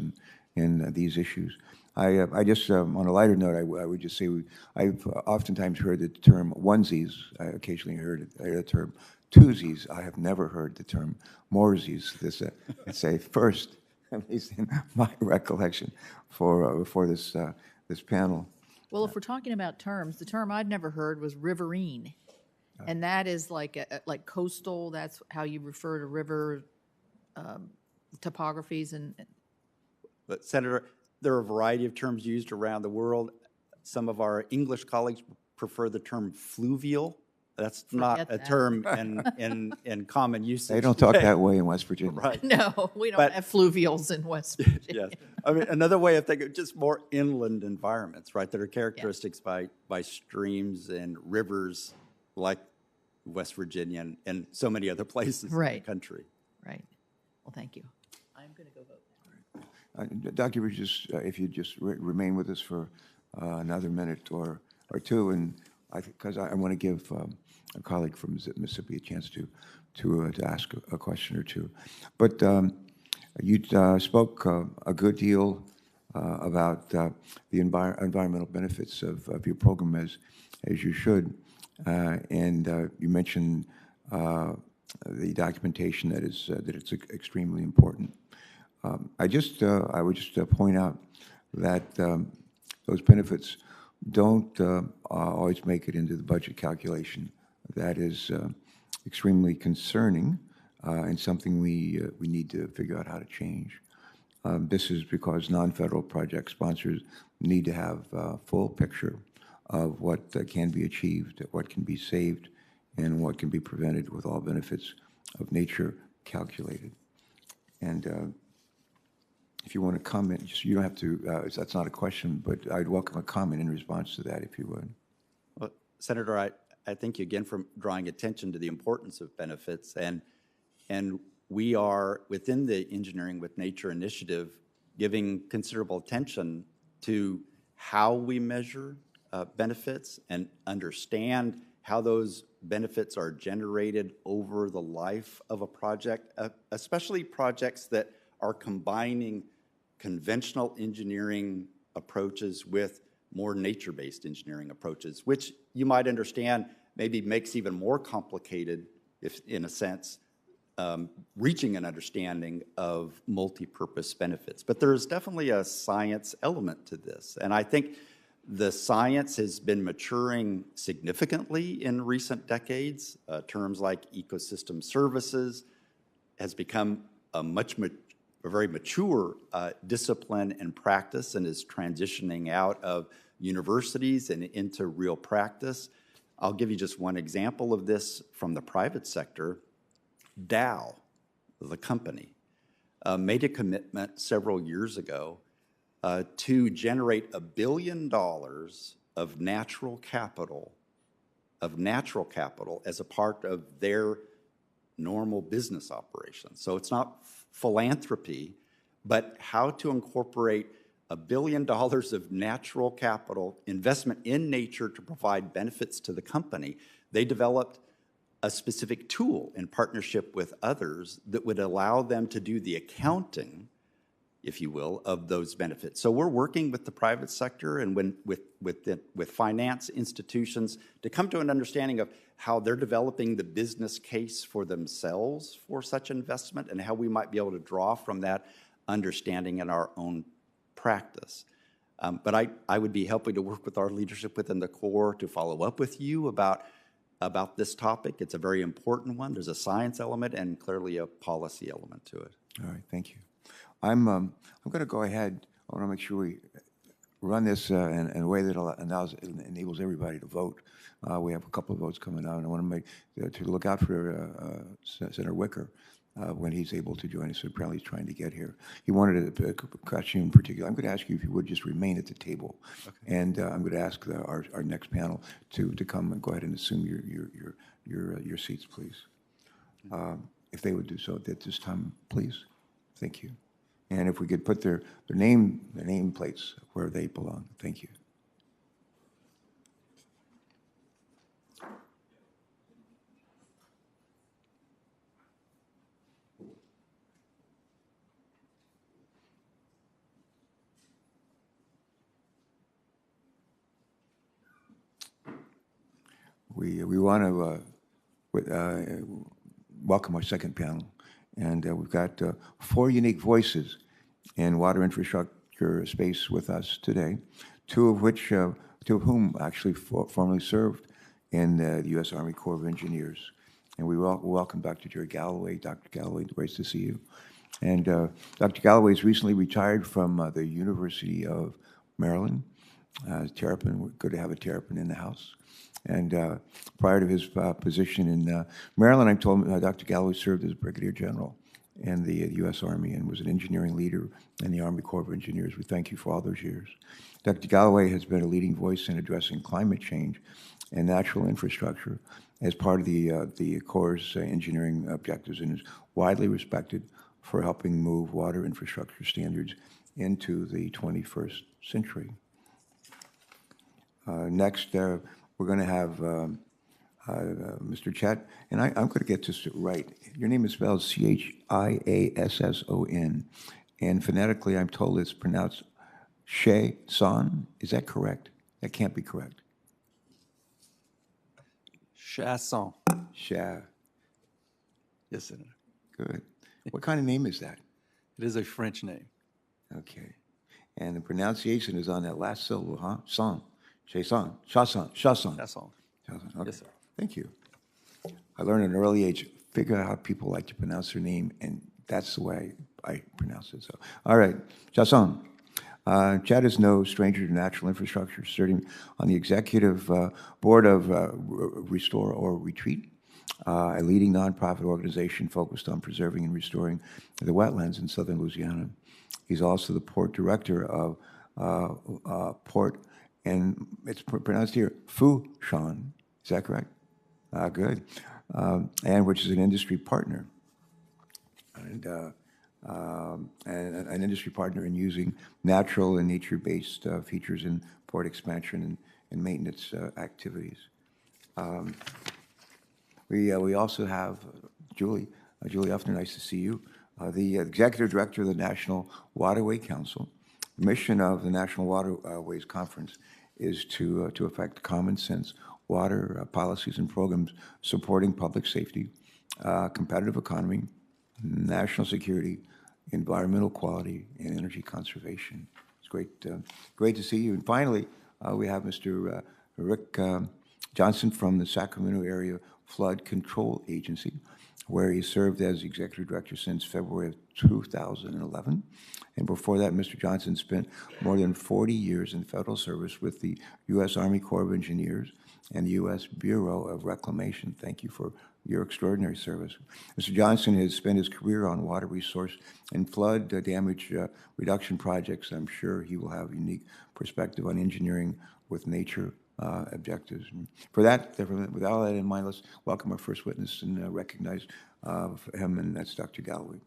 in these issues. I just, on a lighter note, I would just say I've oftentimes heard the term onesies. I occasionally heard the term twosies. I have never heard the term moresies. It's a first, at least in my recollection, for this panel. Well, if we're talking about terms, the term I'd never heard was riverine. And that is like coastal, that's how you refer to river topographies and. But Senator, there are a variety of terms used around the world. Some of our English colleagues prefer the term fluvial. That's not a term in common usage. They don't talk that way in West Virginia. Right. No, we don't have fluvials in West Virginia. Yes. I mean, another way of thinking, just more inland environments, right, that are characteristics by streams and rivers like West Virginia and so many other places in the country. Right. Well, thank you. I'm going to go vote now. Dr. Bridges, if you just remain with us for another minute or two, and because I want to give a colleague from Mississippi a chance to ask a question or two. But you spoke a good deal about the environmental benefits of your program, as you should, and you mentioned the documentation that it's extremely important. I would just point out that those benefits don't always make it into the budget calculation. That is extremely concerning and something we need to figure out how to change. This is because non-federal project sponsors need to have a full picture of what can be achieved, what can be saved, and what can be prevented with all benefits of nature calculated. And if you want to comment, you don't have to, that's not a question, but I'd welcome a comment in response to that, if you would. Well, Senator, I thank you again for drawing attention to the importance of benefits. And we are, within the Engineering with Nature initiative, giving considerable attention to how we measure benefits and understand how those benefits are generated over the life of a project, especially projects that are combining conventional engineering approaches with more nature-based engineering approaches, which you might understand maybe makes even more complicated, if in a sense, reaching an understanding of multi-purpose benefits. But there's definitely a science element to this. And I think the science has been maturing significantly in recent decades. Terms like ecosystem services has become a very mature discipline and practice and is transitioning out of universities and into real practice. I'll give you just one example of this from the private sector. Dow, the company, made a commitment several years ago to generate $1 billion of natural capital as a part of their normal business operations. So it's not philanthropy, but how to incorporate $1 billion of natural capital investment in nature to provide benefits to the company. They developed a specific tool in partnership with others that would allow them to do the accounting, if you will, of those benefits. So we're working with the private sector and with finance institutions to come to an understanding of how they're developing the business case for themselves for such investment and how we might be able to draw from that understanding in our own practice. But I would be happy to work with our leadership within the Corps to follow up with you about this topic. It's a very important one. There's a science element and clearly a policy element to it. All right, thank you. I'm going to go ahead. I want to make sure run this in a way that enables everybody to vote. We have a couple of votes coming out, and I want to to look out for Senator Wicker when he's able to join us. Apparently, he's trying to get here. He wanted a question in particular. I'm going to ask you if you would just remain at the table, and I'm going to ask our next panel to come and go ahead and assume your seats, please. If they would do so at this time, please. Thank you. And if we could put their name plates where they belong. Thank you. We want to welcome our second panel. And we've got 4 unique voices in water infrastructure space with us today, two of whom actually formerly served in the U.S. Army Corps of Engineers. And we welcome Dr. Jerry Galloway. Dr. Galloway, great to see you. And Dr. Galloway has recently retired from the University of Maryland. Terrapin, good to have a Terrapin in the house. And prior to his position in Maryland, I'm told Dr. Galloway served as Brigadier General in the U.S. Army and was an engineering leader in the Army Corps of Engineers. We thank you for all those years. Dr. Galloway has been a leading voice in addressing climate change and natural infrastructure as part of the Corps' engineering objectives, and is widely respected for helping move water infrastructure standards into the 21st century. Next, we're going to have Mr. Chet, and I'm going to get this right. Your name is spelled Chiasson, and phonetically, I'm told it's pronounced Che-son. Is that correct? That can't be correct. Chasson. Sha. Yes, Senator. Good. What kind of name is that? It is a French name. Okay. And the pronunciation is on that last syllable, huh? Son. Che-son. Chasson. Chasson. Chasson. Okay. Yes, sir. Thank you. I learned at an early age, figure out how people like to pronounce their name, and that's the way I pronounce it. So, all right, Chasson. Chad is no stranger to natural infrastructure, serving on the executive board of Restore or Retreat, a leading nonprofit organization focused on preserving and restoring the wetlands in southern Louisiana. He's also the port director of Port, and it's pronounced here, Fou-Shan. Is that correct? Good. And which is an industry partner. And an industry partner in using natural and nature-based features in port expansion and maintenance activities. We also have Julie Uffner, nice to see you, the Executive Director of the National Waterway Council. The mission of the National Waterways Conference is to affect common sense water policies and programs supporting public safety, competitive economy, national security, environmental quality, and energy conservation. It's great to see you. And finally, we have Mr. Rick Johnson from the Sacramento Area Flood Control Agency, where he served as Executive Director since February of 2011. And before that, Mr. Johnson spent more than 40 years in federal service with the U.S. Army Corps of Engineers and the U.S. Bureau of Reclamation. Thank you for your extraordinary service. Mr. Johnson has spent his career on water resource and flood damage reduction projects. I'm sure he will have a unique perspective on engineering with nature objectives. And for that, with all that in mind, let's welcome our first witness and recognize him, and that's Dr. Galloway.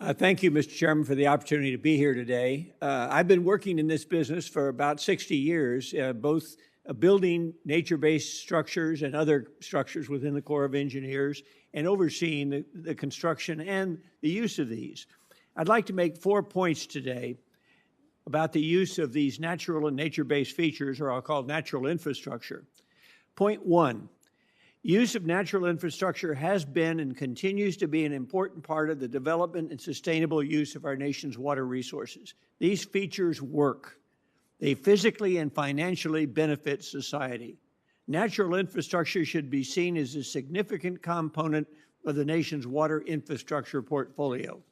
Thank you, Mr. Chairman, for the opportunity to be here today. I've been working in this business for about 60 years, both building nature-based structures and other structures within the Corps of Engineers and overseeing the construction and the use of these. I'd like to make 4 points today about the use of these natural and nature-based features, or I'll call natural infrastructure. Point 1. Use of natural infrastructure has been and continues to be an important part of the development and sustainable use of our nation's water resources. These features work. They physically and financially benefit society. Natural infrastructure should be seen as a significant component of the nation's water infrastructure portfolio.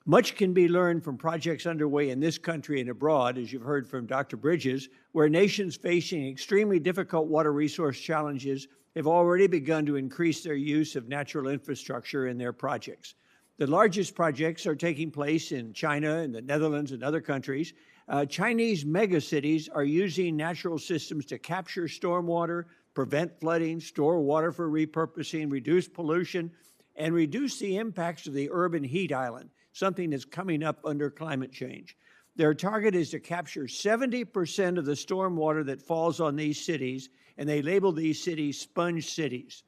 Much can be learned from projects underway in this country and abroad, as you've heard from Dr. Bridges, where nations facing extremely difficult water resource challenges have already begun to increase their use of natural infrastructure in their projects. The largest projects are taking place in China and the Netherlands and other countries. Chinese megacities are using natural systems to capture stormwater, prevent flooding, store water for repurposing, reduce pollution, and reduce the impacts of the urban heat island, something that's coming up under climate change. Their target is to capture 70% of the stormwater that falls on these cities, and they label these cities sponge cities.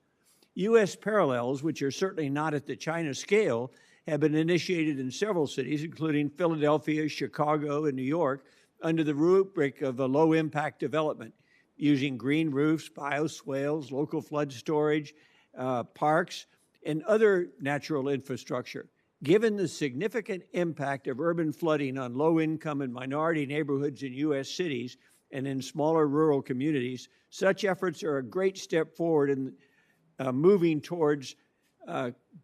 U.S. parallels, which are certainly not at the China scale, have been initiated in several cities, including Philadelphia, Chicago, and New York, under the rubric of a low-impact development, using green roofs, bioswales, local flood storage, parks, and other natural infrastructure. Given the significant impact of urban flooding on low-income and minority neighborhoods in U.S. cities and in smaller rural communities, such efforts are a great step forward in moving towards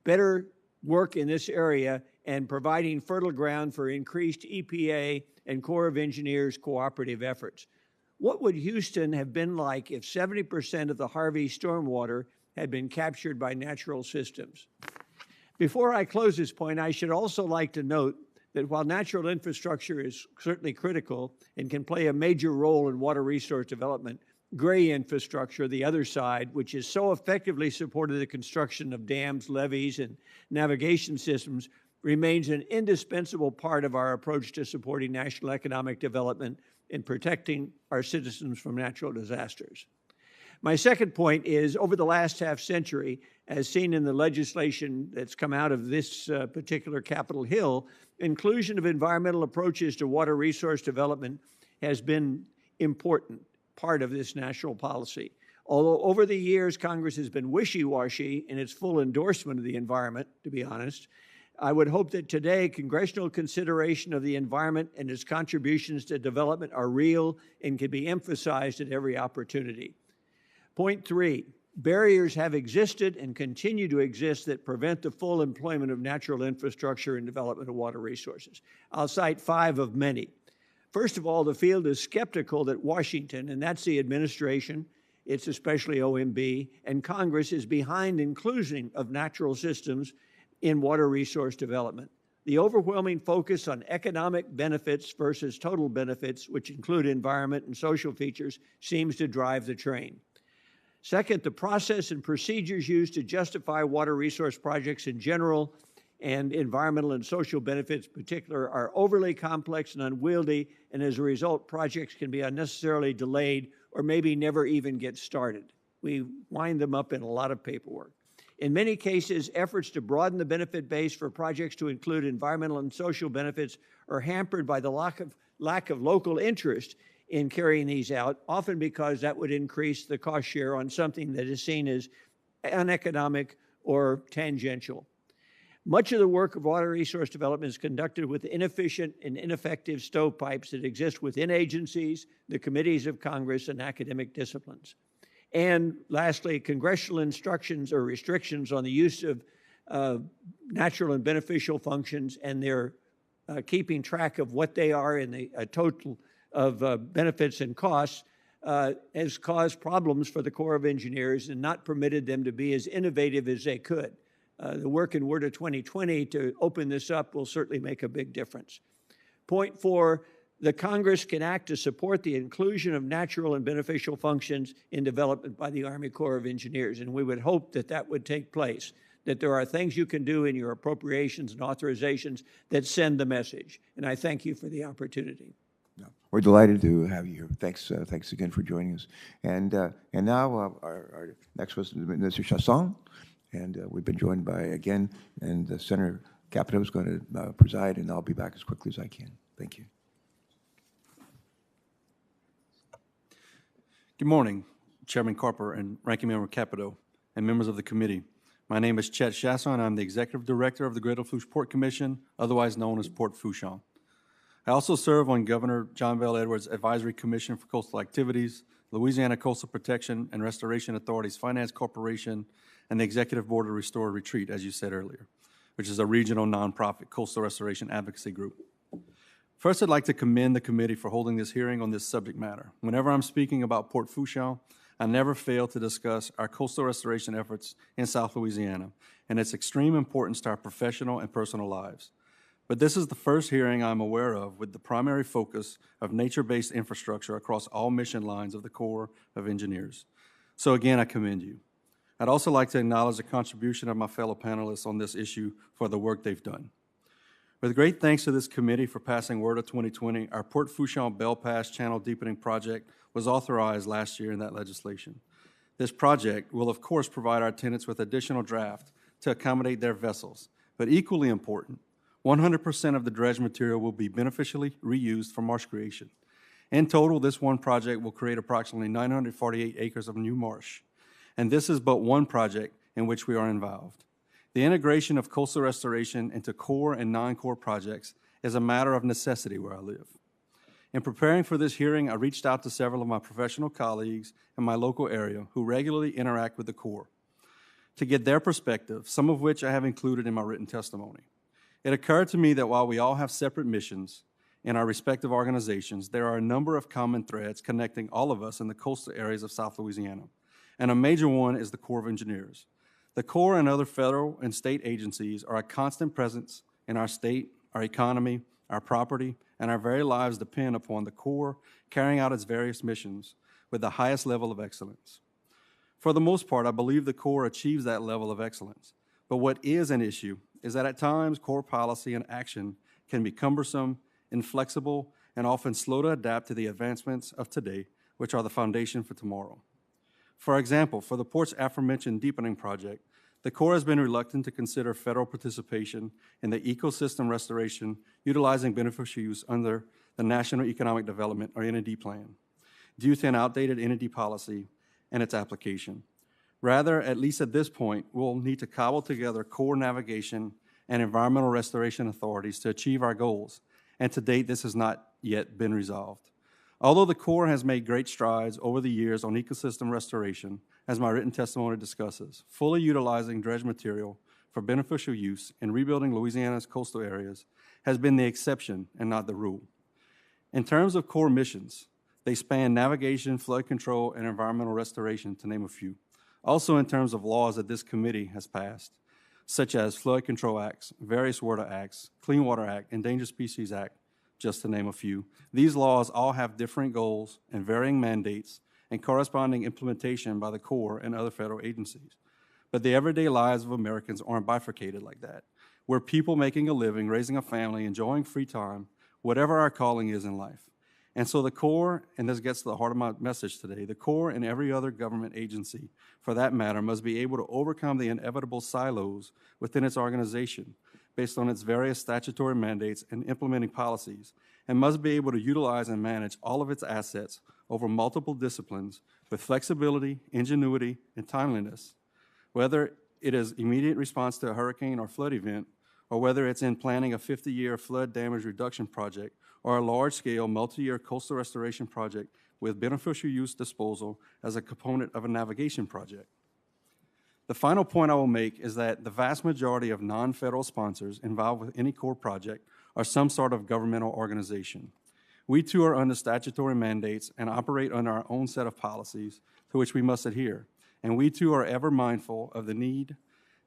better work in this area and providing fertile ground for increased EPA and Corps of Engineers cooperative efforts. What would Houston have been like if 70% of the Harvey stormwater had been captured by natural systems? Before I close this point, I should also like to note that while natural infrastructure is certainly critical and can play a major role in water resource development, gray infrastructure, the other side, which has so effectively supported the construction of dams, levees, and navigation systems, remains an indispensable part of our approach to supporting national economic development and protecting our citizens from natural disasters. My second point is, over the last half century, as seen in the legislation that's come out of this particular Capitol Hill, inclusion of environmental approaches to water resource development has been important part of this national policy. Although over the years, Congress has been wishy-washy in its full endorsement of the environment, to be honest, I would hope that today congressional consideration of the environment and its contributions to development are real and can be emphasized at every opportunity. Point 3, barriers have existed and continue to exist that prevent the full employment of natural infrastructure and development of water resources. I'll cite 5 of many. First of all, the field is skeptical that Washington, and that's the administration, it's especially OMB, and Congress is behind inclusion of natural systems in water resource development. The overwhelming focus on economic benefits versus total benefits, which include environment and social features, seems to drive the train. Second, the process and procedures used to justify water resource projects in general and environmental and social benefits in particular are overly complex and unwieldy, and as a result, projects can be unnecessarily delayed or maybe never even get started. We wind them up in a lot of paperwork. In many cases, efforts to broaden the benefit base for projects to include environmental and social benefits are hampered by the lack of local interest in carrying these out, often because that would increase the cost share on something that is seen as uneconomic or tangential. Much of the work of water resource development is conducted with inefficient and ineffective stovepipes that exist within agencies, the committees of Congress, and academic disciplines. And lastly, congressional instructions or restrictions on the use of natural and beneficial functions and their keeping track of what they are in the total of benefits and costs has caused problems for the Corps of Engineers and not permitted them to be as innovative as they could. The work in WRDA 2020 to open this up will certainly make a big difference. Point 4, the Congress can act to support the inclusion of natural and beneficial functions in development by the Army Corps of Engineers, and we would hope that that would take place, that there are things you can do in your appropriations and authorizations that send the message, and I thank you for the opportunity. No, we're delighted to have you here. Thanks again for joining us. And now our next was Mr. Chasson, and we've been joined by, again, and Senator Capito is going to preside, and I'll be back as quickly as I can. Thank you. Good morning, Chairman Carper and Ranking Member Capito, and members of the committee. My name is Chet Chasson, and I'm the Executive Director of the Great Lafourche Port Commission, otherwise known as Port Fourchon. I also serve on Governor John Bel Edwards' Advisory Commission for Coastal Activities, Louisiana Coastal Protection and Restoration Authority's Finance Corporation, and the Executive Board of Restore Retreat, as you said earlier. which is a regional nonprofit coastal restoration advocacy group. First, I'd like to commend the committee for holding this hearing on this subject matter. Whenever I'm speaking about Port Fourchon, I never fail to discuss our coastal restoration efforts in South Louisiana and its extreme importance to our professional and personal lives. But this is the first hearing I'm aware of with the primary focus of nature-based infrastructure across all mission lines of the Corps of Engineers. So again, I commend you. I'd also like to acknowledge the contribution of my fellow panelists on this issue for the work they've done. With great thanks to this committee for passing WRDA 2020, our Port Fourchon Belle Pass Channel Deepening Project was authorized last year in that legislation. This project will, of course, provide our tenants with additional draft to accommodate their vessels, but equally important, 100% of the dredge material will be beneficially reused for marsh creation. In total, this one project will create approximately 948 acres of new marsh, and this is but one project in which we are involved. The integration of coastal restoration into core and non-core projects is a matter of necessity where I live. In preparing for this hearing, I reached out to several of my professional colleagues in my local area who regularly interact with the Corps to get their perspective, some of which I have included in my written testimony. It occurred to me that while we all have separate missions in our respective organizations, there are a number of common threads connecting all of us in the coastal areas of South Louisiana, and a major one is the Corps of Engineers. The Corps and other federal and state agencies are a constant presence in our state, our economy, our property, and our very lives depend upon the Corps carrying out its various missions with the highest level of excellence. For the most part, I believe the Corps achieves that level of excellence. But what is an issue is that at times Corps policy and action can be cumbersome, inflexible, and often slow to adapt to the advancements of today, which are the foundation for tomorrow. For example, for the port's aforementioned deepening project, the Corps has been reluctant to consider federal participation in the ecosystem restoration utilizing beneficial use under the National Economic Development, or NED plan, due to an outdated NED policy and its application. Rather, at least at this point, we'll need to cobble together Corps navigation and environmental restoration authorities to achieve our goals, and to date, this has not yet been resolved. Although the Corps has made great strides over the years on ecosystem restoration, as my written testimony discusses, fully utilizing dredge material for beneficial use in rebuilding Louisiana's coastal areas has been the exception and not the rule. In terms of Corps missions, they span navigation, flood control, and environmental restoration, to name a few. Also in terms of laws that this committee has passed, such as Flood Control Acts, various WRDA Acts, Clean Water Act, Endangered Species Act, just to name a few. These laws all have different goals and varying mandates and corresponding implementation by the Corps and other federal agencies. But the everyday lives of Americans aren't bifurcated like that. We're people making a living, raising a family, enjoying free time, whatever our calling is in life. And so the Corps, and this gets to the heart of my message today, the Corps and every other government agency, for that matter, must be able to overcome the inevitable silos within its organization based on its various statutory mandates and implementing policies, and must be able to utilize and manage all of its assets over multiple disciplines with flexibility, ingenuity, and timeliness. Whether it is immediate response to a hurricane or flood event, or whether it's in planning a 50-year flood damage reduction project, or a large-scale multi-year coastal restoration project with beneficial use disposal as a component of a navigation project. The final point I will make is that the vast majority of non-federal sponsors involved with any Corps project are some sort of governmental organization. We too are under statutory mandates and operate under our own set of policies to which we must adhere, and we too are ever mindful of the need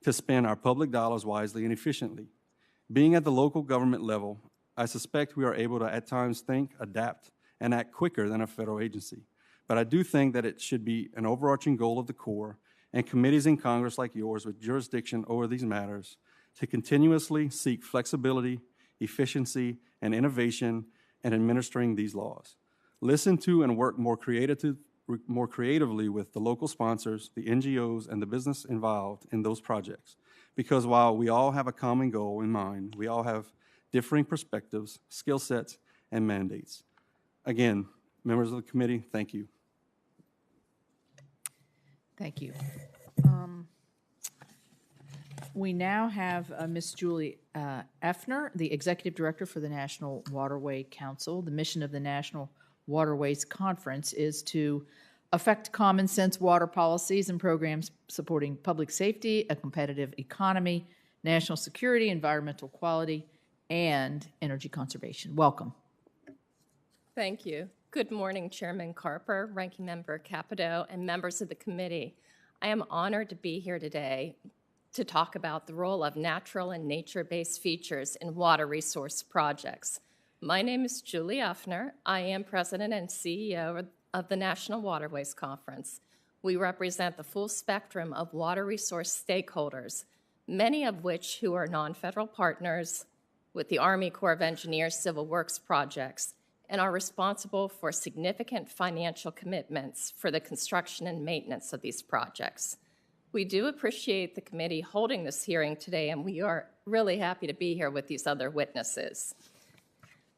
to spend our public dollars wisely and efficiently. Being at the local government level, I suspect we are able to at times think, adapt, and act quicker than a federal agency. But I do think that it should be an overarching goal of the Corps and committees in Congress like yours with jurisdiction over these matters to continuously seek flexibility, efficiency, and innovation in administering these laws. Listen to and work more creatively with the local sponsors, the NGOs, and the business involved in those projects. Because while we all have a common goal in mind, we all have differing perspectives, skill sets, and mandates. Again, members of the committee, thank you. Thank you. We now have Ms. Julie Effner, the Executive Director for the National Waterway Council. The mission of the National Waterways Conference is to affect common sense water policies and programs supporting public safety, a competitive economy, national security, environmental quality, and energy conservation. Welcome. Thank you. Good morning, Chairman Carper, Ranking Member Capito, and members of the committee. I am honored to be here today to talk about the role of natural and nature-based features in water resource projects. My name is Julie Uffner. I am President and CEO of the National Waterways Conference. We represent the full spectrum of water resource stakeholders, many of which who are non-federal partners with the Army Corps of Engineers Civil Works projects and are responsible for significant financial commitments for the construction and maintenance of these projects. We do appreciate the committee holding this hearing today, and we are really happy to be here with these other witnesses.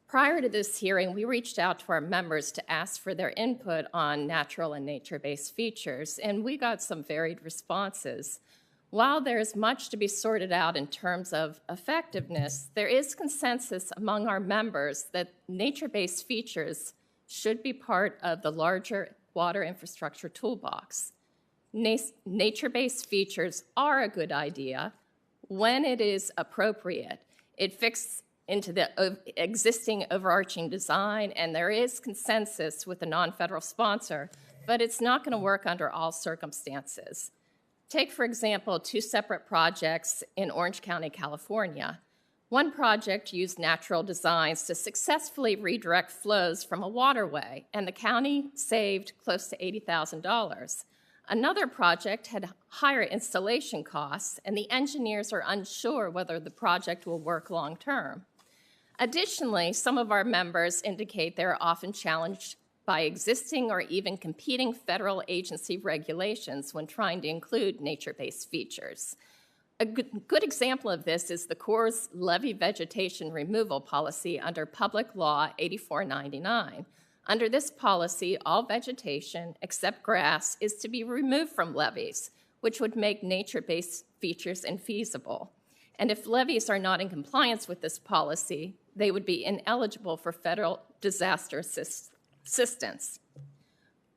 Prior to this hearing, we reached out to our members to ask for their input on natural and nature-based features, and we got some varied responses. While there is much to be sorted out in terms of effectiveness, there is consensus among our members that nature-based features should be part of the larger water infrastructure toolbox. Nature-based features are a good idea when it is appropriate. It fits into the existing overarching design, and there is consensus with the non-federal sponsor, but it's not going to work under all circumstances. Take, for example, two separate projects in Orange County, California. One project used natural designs to successfully redirect flows from a waterway, and the county saved close to $80,000. Another project had higher installation costs, and the engineers are unsure whether the project will work long term. Additionally, some of our members indicate they're often challenged by existing or even competing federal agency regulations when trying to include nature-based features. A good example of this is the Corps' levee vegetation removal policy under Public Law 8499. Under this policy, all vegetation except grass is to be removed from levees, which would make nature-based features infeasible. And if levees are not in compliance with this policy, they would be ineligible for federal disaster assistance.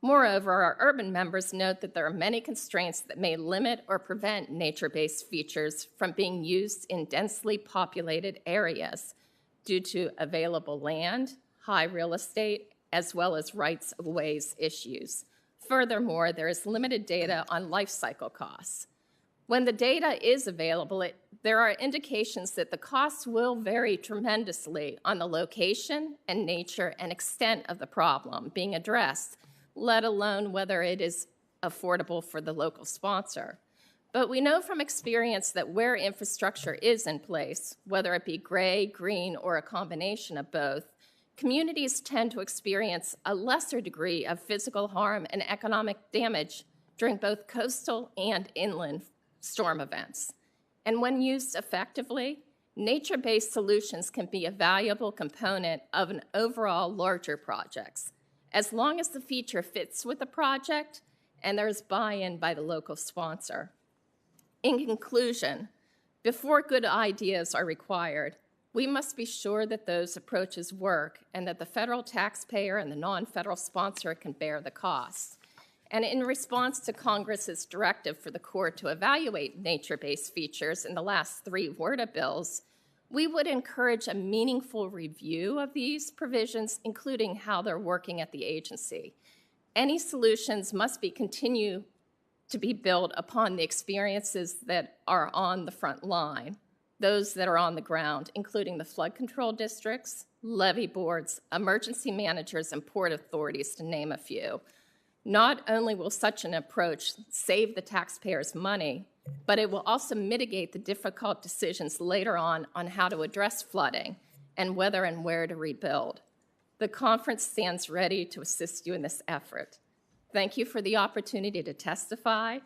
Moreover, our urban members note that there are many constraints that may limit or prevent nature-based features from being used in densely populated areas due to available land, high real estate, as well as rights-of-ways issues. Furthermore, there is limited data on life cycle costs. When the data is available, there are indications that the costs will vary tremendously on the location and nature and extent of the problem being addressed, let alone whether it is affordable for the local sponsor. But we know from experience that where infrastructure is in place, whether it be gray, green, or a combination of both, communities tend to experience a lesser degree of physical harm and economic damage during both coastal and inland storm events. And when used effectively, nature-based solutions can be a valuable component of an overall larger project, as long as the feature fits with the project and there's buy-in by the local sponsor. In conclusion, before good ideas are required, we must be sure that those approaches work and that the federal taxpayer and the non-federal sponsor can bear the costs. And in response to Congress's directive for the Corps to evaluate nature-based features in the last 3 WRDA bills, we would encourage a meaningful review of these provisions, including how they're working at the agency. Any solutions must continue to be built upon the experiences that are on the front line, those that are on the ground, including the flood control districts, levee boards, emergency managers, and port authorities, to name a few. Not only will such an approach save the taxpayers money, but it will also mitigate the difficult decisions later on how to address flooding and whether and where to rebuild. The conference stands ready to assist you in this effort. Thank you for the opportunity to testify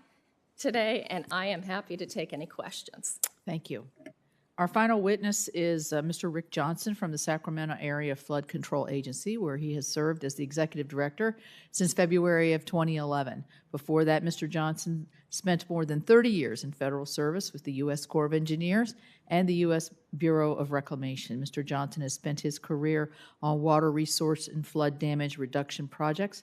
today, and I am happy to take any questions. Thank you. Our final witness is Mr. Rick Johnson from the Sacramento Area Flood Control Agency, where he has served as the executive director since February of 2011. Before that, Mr. Johnson spent more than 30 years in federal service with the U.S. Corps of Engineers and the U.S. Bureau of Reclamation. Mr. Johnson has spent his career on water resource and flood damage reduction projects,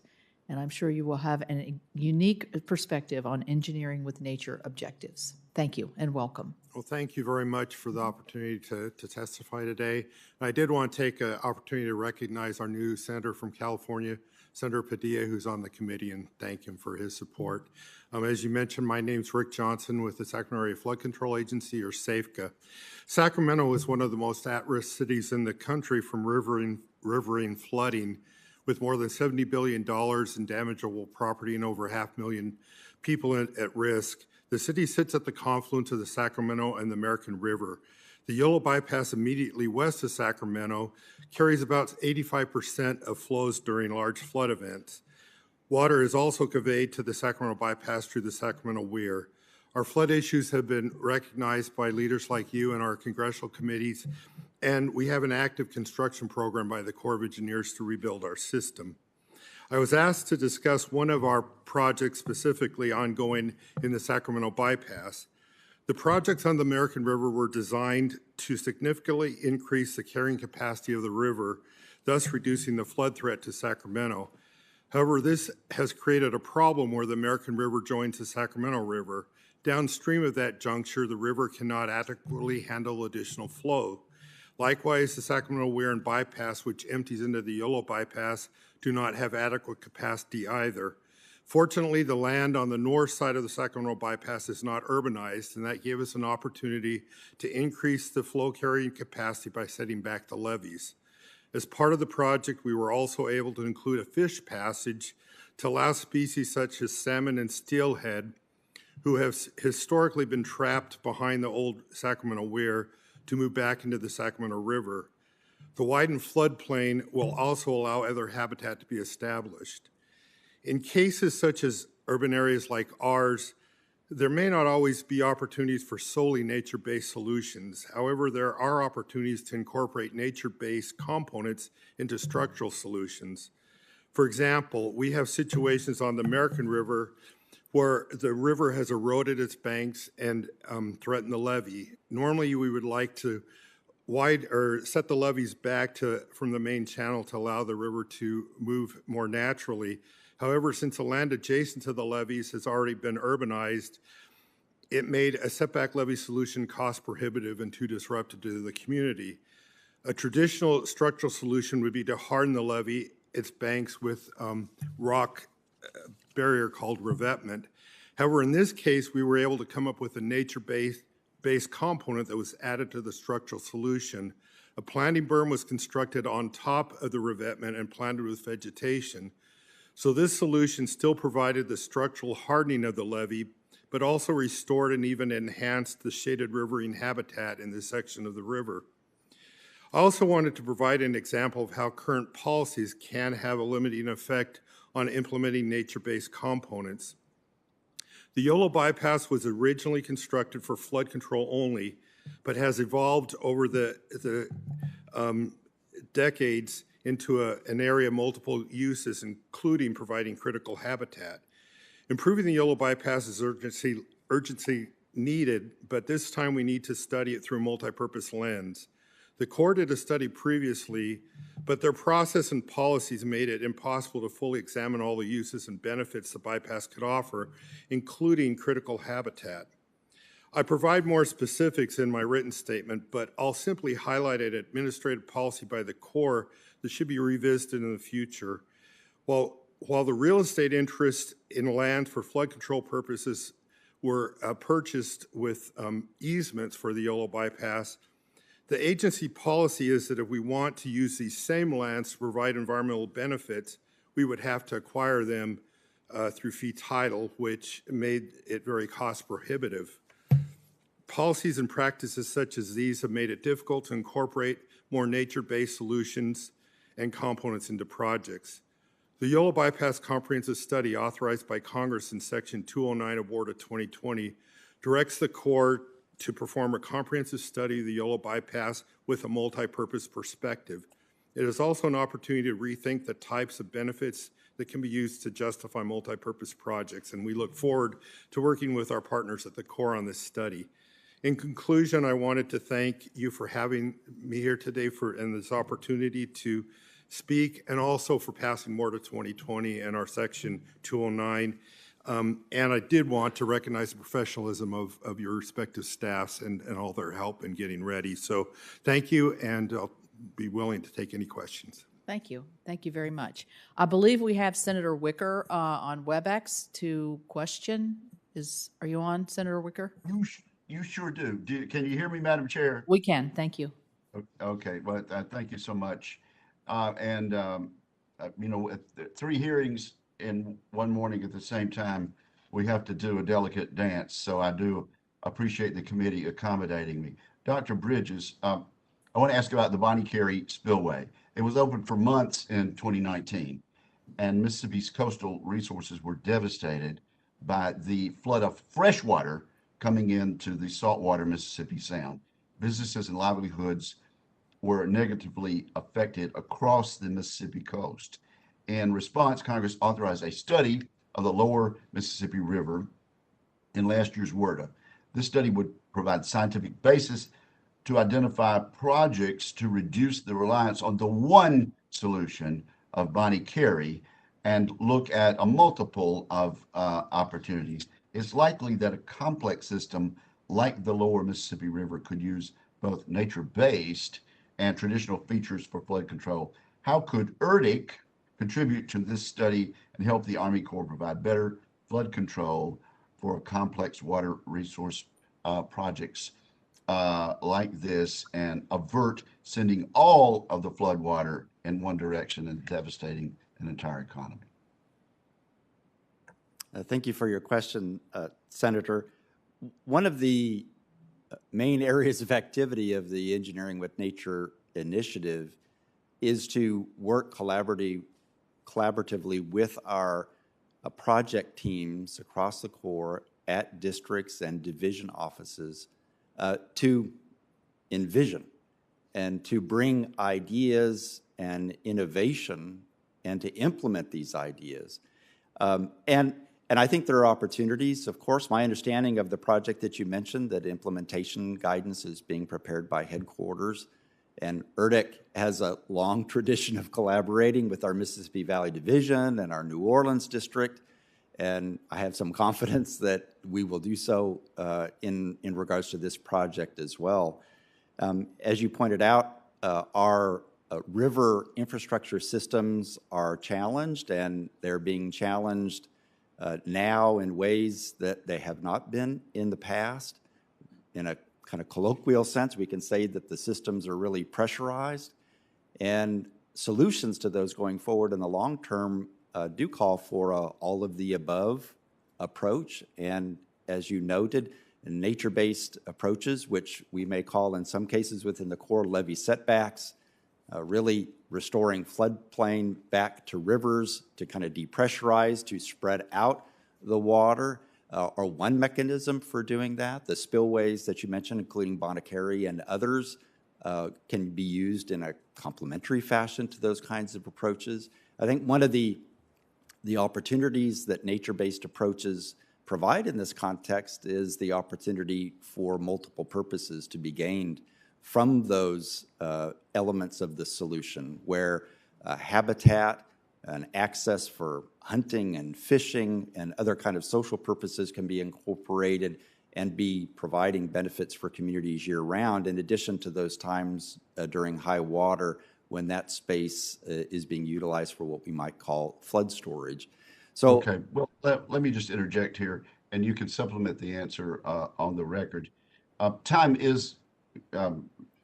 and I'm sure you will have a unique perspective on engineering with nature objectives. Thank you and welcome. Well, thank you very much for the opportunity to testify today. I did want to take an opportunity to recognize our new senator from California, Senator Padilla, who's on the committee, and thank him for his support. As you mentioned, my name's Rick Johnson with the Sacramento Area Flood Control Agency, or SAFCA. Sacramento is one of the most at-risk cities in the country from riverine flooding, with more than $70 billion in damageable property and over 500,000 people at risk. The city sits at the confluence of the Sacramento and the American River. The Yolo Bypass immediately west of Sacramento carries about 85% of flows during large flood events. Water is also conveyed to the Sacramento Bypass through the Sacramento Weir. Our flood issues have been recognized by leaders like you and our congressional committees, and we have an active construction program by the Corps of Engineers to rebuild our system. I was asked to discuss one of our projects specifically ongoing in the Sacramento Bypass. The projects on the American River were designed to significantly increase the carrying capacity of the river, thus reducing the flood threat to Sacramento. However, this has created a problem where the American River joins the Sacramento River. Downstream of that juncture, the river cannot adequately handle additional flow. Likewise, the Sacramento Weir and Bypass, which empties into the Yolo Bypass, do not have adequate capacity either. Fortunately, the land on the north side of the Sacramento Bypass is not urbanized, and that gave us an opportunity to increase the flow carrying capacity by setting back the levees. As part of the project, we were also able to include a fish passage to allow species such as salmon and steelhead, who have historically been trapped behind the old Sacramento Weir, to move back into the Sacramento River. The widened floodplain will also allow other habitat to be established. In cases such as urban areas like ours, there may not always be opportunities for solely nature-based solutions. However, there are opportunities to incorporate nature-based components into structural solutions. For example, we have situations on the American River where the river has eroded its banks and threatened the levee. Normally, we would like to set the levees back from the main channel to allow the river to move more naturally. However, since the land adjacent to the levees has already been urbanized, it made a setback levee solution cost prohibitive and too disruptive to the community. A traditional structural solution would be to harden the levee, its banks, with rock barrier called revetment. However, in this case, we were able to come up with a nature-based component that was added to the structural solution. A planting berm was constructed on top of the revetment and planted with vegetation. So this solution still provided the structural hardening of the levee, but also restored and even enhanced the shaded riverine habitat in this section of the river. I also wanted to provide an example of how current policies can have a limiting effect on implementing nature-based components. The Yolo Bypass was originally constructed for flood control only, but has evolved over the decades into an area of multiple uses, including providing critical habitat. Improving the Yolo Bypass is urgency needed, but this time we need to study it through a multi-purpose lens. The Corps did a study previously, but their process and policies made it impossible to fully examine all the uses and benefits the bypass could offer, including critical habitat. I provide more specifics in my written statement, but I'll simply highlight an administrative policy by the Corps that should be revisited in the future. While the real estate interests in land for flood control purposes were purchased with easements for the Yolo Bypass, the agency policy is that if we want to use these same lands to provide environmental benefits, we would have to acquire them through fee title, which made it very cost prohibitive. Policies and practices such as these have made it difficult to incorporate more nature-based solutions and components into projects. The Yolo Bypass Comprehensive Study, authorized by Congress in Section 209 of WARDA 2020, directs the Corps to perform a comprehensive study of the Yolo Bypass with a multi-purpose perspective. It is also an opportunity to rethink the types of benefits that can be used to justify multi-purpose projects, and we look forward to working with our partners at the Corps on this study. In conclusion, I wanted to thank you for having me here today and this opportunity to speak, and also for passing WARDA 2020 and our Section 209. And I did want to recognize the professionalism of your respective staffs and all their help in getting ready. So thank you, and I'll be willing to take any questions. Thank you. Thank you very much. I believe we have Senator Wicker on WebEx to question. Are you on, Senator Wicker? You sure do. Can you hear me, Madam Chair? We can. Thank you. Okay, well, thank you so much. You know, at 3 hearings in one morning at the same time, we have to do a delicate dance. So I do appreciate the committee accommodating me. Dr. Bridges, I want to ask about the Bonnie Carey spillway. It was open for months in 2019, and Mississippi's coastal resources were devastated by the flood of fresh water coming into the saltwater Mississippi Sound. Businesses and livelihoods were negatively affected across the Mississippi coast. In response, Congress authorized a study of the lower Mississippi River in last year's WRDA. This study would provide scientific basis to identify projects to reduce the reliance on the one solution of Bonnie Carey and look at a multiple of opportunities. It's likely that a complex system like the lower Mississippi River could use both nature-based and traditional features for flood control. How could ERDIC contribute to this study and help the Army Corps provide better flood control for complex water resource projects like this and avert sending all of the flood water in one direction and devastating an entire economy? Thank you for your question, Senator. One of the main areas of activity of the Engineering with Nature initiative is to work collaboratively with our project teams across the Corps at districts and division offices to envision and to bring ideas and innovation and to implement these ideas. And I think there are opportunities. Of course, my understanding of the project that you mentioned, that implementation guidance is being prepared by headquarters, and ERDIC has a long tradition of collaborating with our Mississippi Valley Division and our New Orleans district, and I have some confidence that we will do so in regards to this project as well. As you pointed out, our river infrastructure systems are challenged, and they're being challenged now in ways that they have not been in the past. In a kind of colloquial sense, we can say that the systems are really pressurized, and solutions to those going forward in the long term do call for a all of the above approach. And as you noted, nature-based approaches, which we may call in some cases within the Corps levee setbacks, really restoring floodplain back to rivers to kind of depressurize, to spread out the water, are one mechanism for doing that. The spillways that you mentioned, including Bonnie Carey and others, can be used in a complementary fashion to those kinds of approaches. I think one of the opportunities that nature-based approaches provide in this context is the opportunity for multiple purposes to be gained from those elements of the solution, where habitat and access for hunting and fishing and other kind of social purposes can be incorporated and be providing benefits for communities year-round, in addition to those times during high water when that space is being utilized for what we might call flood storage. So, okay, well, let me just interject here, and you can supplement the answer on the record. Time is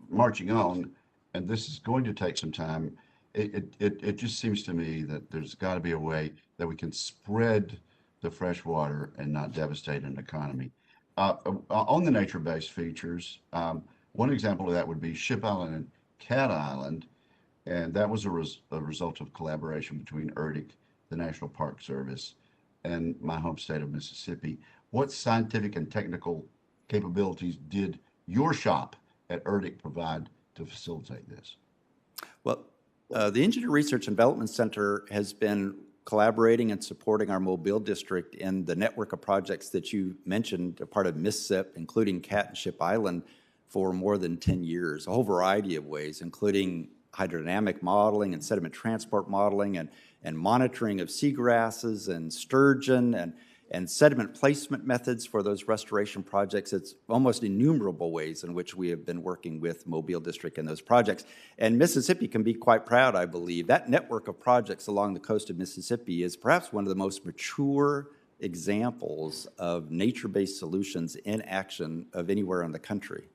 marching on, and this is going to take some time. It just seems to me that there's got to be a way that we can spread the fresh water and not devastate an economy. On the nature-based features, one example of that would be Ship Island and Cat Island, and that was a result of collaboration between ERDIC, the National Park Service, and my home state of Mississippi. What scientific and technical capabilities did your shop at ERDIC provide to facilitate this? well, the Engineer Research and Development Center has been collaborating and supporting our Mobile District in the network of projects that you mentioned, a part of MISSIP, including Cat and Ship Island, for more than 10 years, a whole variety of ways, including hydrodynamic modeling and sediment transport modeling and monitoring of seagrasses and sturgeon and sediment placement methods for those restoration projects. It's almost innumerable ways in which we have been working with Mobile District in those projects. And Mississippi can be quite proud, I believe. That network of projects along the coast of Mississippi is perhaps one of the most mature examples of nature-based solutions in action of anywhere in the country.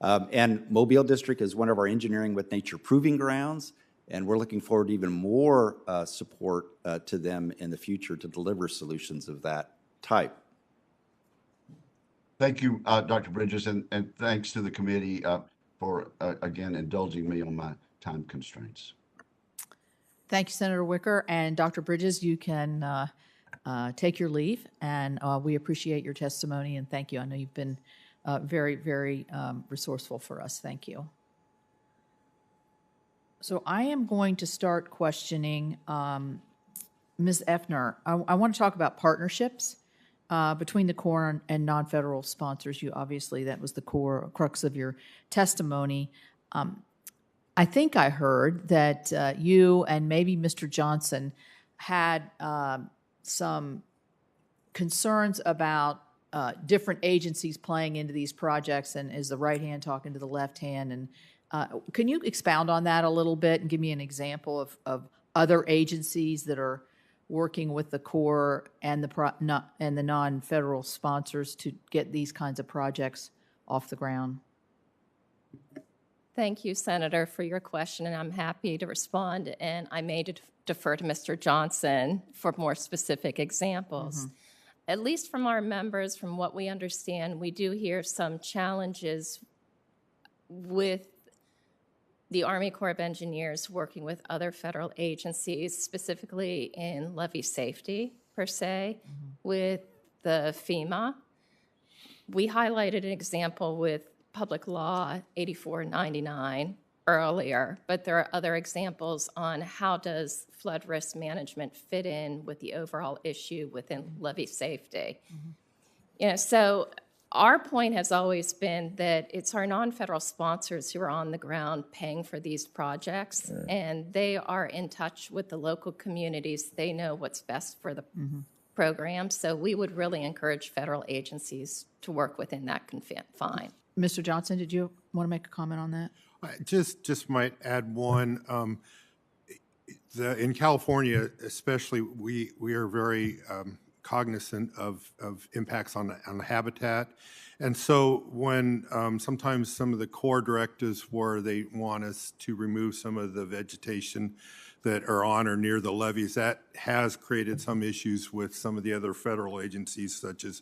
And Mobile District is one of our engineering with nature proving grounds, and we're looking forward to even more support to them in the future to deliver solutions of that type. Thank you, Dr. Bridges, and thanks to the committee for, again, indulging me on my time constraints. Thank you, Senator Wicker. And Dr. Bridges, you can take your leave, and we appreciate your testimony, and thank you. I know you've been very, very resourceful for us. Thank you. So I am going to start questioning Ms. Effner. I want to talk about partnerships between the Corps and non-federal sponsors. You obviously, that was the core crux of your testimony. I think I heard that you and maybe Mr. Johnson had some concerns about different agencies playing into these projects, and is the right hand talking to the left hand? And can you expound on that a little bit and give me an example of other agencies that are working with the Corps and the non-federal sponsors to get these kinds of projects off the ground? Thank you, Senator, for your question, and I'm happy to respond. And I may defer to Mr. Johnson for more specific examples. At least from our members, from what we understand, we do hear some challenges with the Army Corps of Engineers working with other federal agencies, specifically in levee safety, per se, with the FEMA. We highlighted an example with Public Law 8499 earlier, but there are other examples on how does flood risk management fit in with the overall issue within levee safety. You know, so our point has always been that it's our non-federal sponsors who are on the ground paying for these projects, and they are in touch with the local communities. They know what's best for the program, so we would really encourage federal agencies to work within that confine. Mr. Johnson, did you want to make a comment on that? I just might add one. In California, especially, we are very cognizant of impacts on the habitat, and so when sometimes some of the Corps directives where they want us to remove some of the vegetation that are on or near the levees, that has created some issues with some of the other federal agencies, such as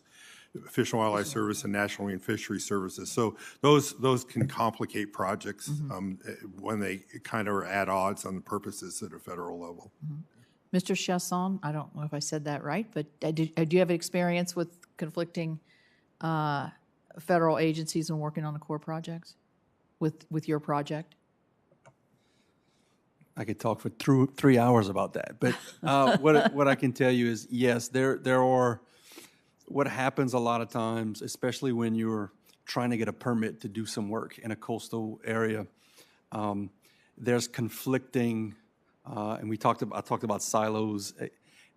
Fish and Wildlife Service and National Marine Fisheries Services. So those can complicate projects when they kind of are at odds on the purposes at a federal level. Mr. Chasson, I don't know if I said that right, but do you have experience with conflicting federal agencies and working on the Corps projects with your project? I could talk for 3 hours about that, but what I can tell you is, yes, there are. What happens a lot of times, especially when you're trying to get a permit to do some work in a coastal area, there's conflicting, and I talked about silos.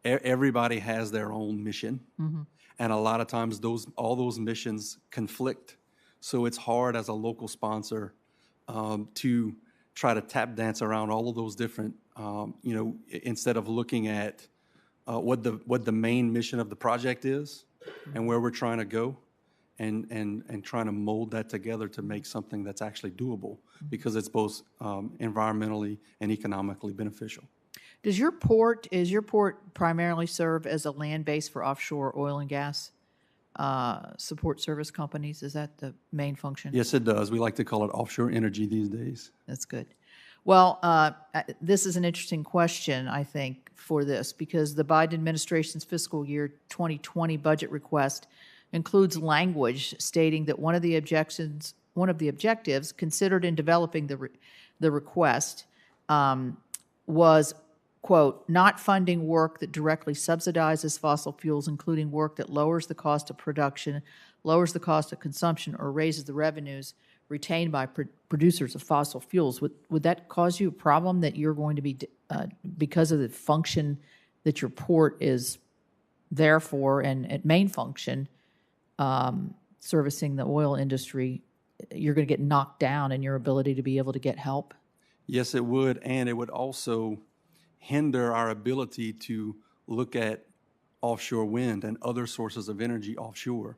Everybody has their own mission, and a lot of times all those missions conflict. So it's hard as a local sponsor to try to tap dance around all of those different, instead of looking at what the main mission of the project is and where we're trying to go, and trying to mold that together to make something that's actually doable, because it's both environmentally and economically beneficial. Is your port primarily serve as a land base for offshore oil and gas support service companies? Is that the main function? Yes, it does. We like to call it offshore energy these days. That's good. Well, this is an interesting question, I think, for this, because the Biden administration's fiscal year 2020 budget request includes language stating that one of the objectives considered in developing the request was, quote, not funding work that directly subsidizes fossil fuels, including work that lowers the cost of production, lowers the cost of consumption, or raises the revenues retained by producers of fossil fuels. Would that cause you a problem that you're going to be, because of the function that your port is therefore, and main function, servicing the oil industry, you're going to get knocked down in your ability to be able to get help? Yes, it would, and it would also hinder our ability to look at offshore wind and other sources of energy offshore.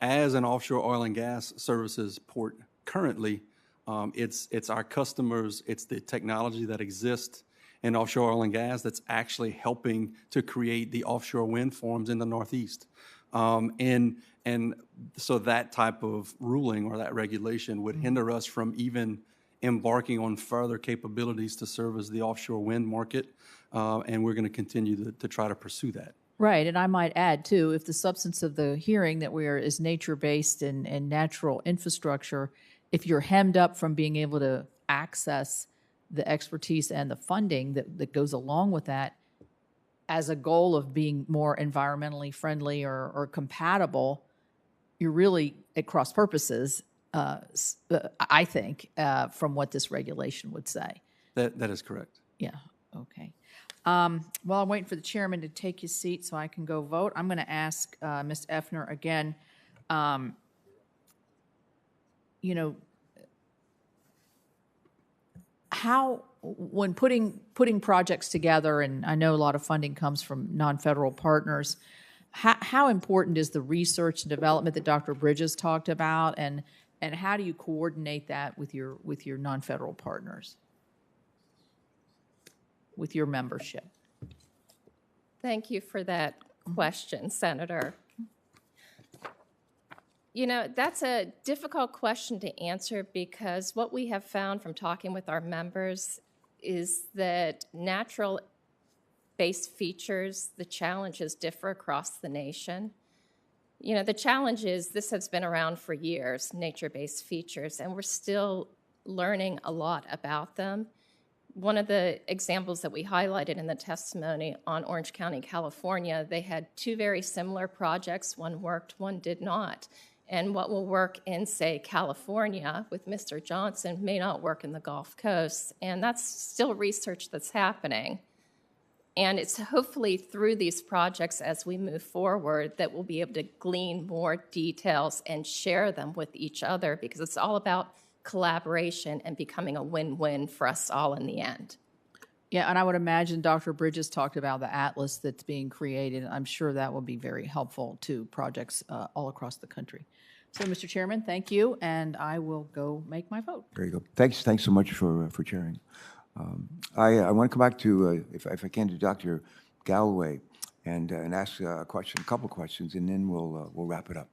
As an offshore oil and gas services port currently, it's our customers, it's the technology that exists in offshore oil and gas that's actually helping to create the offshore wind farms in the Northeast. And so that type of ruling or that regulation would hinder us from even embarking on further capabilities to service the offshore wind market, and we're going to continue to try to pursue that. Right, and I might add too, if the substance of the hearing that is nature-based and natural infrastructure, if you're hemmed up from being able to access the expertise and the funding that goes along with that, as a goal of being more environmentally friendly or compatible, you're really at cross purposes, I think, from what this regulation would say. That is correct. Yeah, okay. While I'm waiting for the chairman to take his seat so I can go vote, I'm going to ask Ms. Effner again, how, when putting projects together, and I know a lot of funding comes from non-federal partners, how important is the research and development that Dr. Bridges talked about, and how do you coordinate that with your non-federal partners, with your membership? Thank you for that question, Senator. You know, that's a difficult question to answer because what we have found from talking with our members is that natural-based features, the challenges differ across the nation. You know, the challenge is this has been around for years, nature-based features, and we're still learning a lot about them. One of the examples that we highlighted in the testimony on Orange County, California, they had two very similar projects. One worked, one did not. And what will work in, say, California with Mr. Johnson may not work in the Gulf Coast. And that's still research that's happening. And it's hopefully through these projects as we move forward that we'll be able to glean more details and share them with each other, because it's all about collaboration and becoming a win-win for us all in the end. Yeah, and I would imagine Dr. Bridges talked about the atlas that's being created. I'm sure that will be very helpful to projects all across the country. So, Mr. Chairman, thank you, and I will go make my vote. There you go. Thanks so much for chairing. I want to come back to, if I can, to Dr. Galloway and ask a couple questions, and then we'll wrap it up.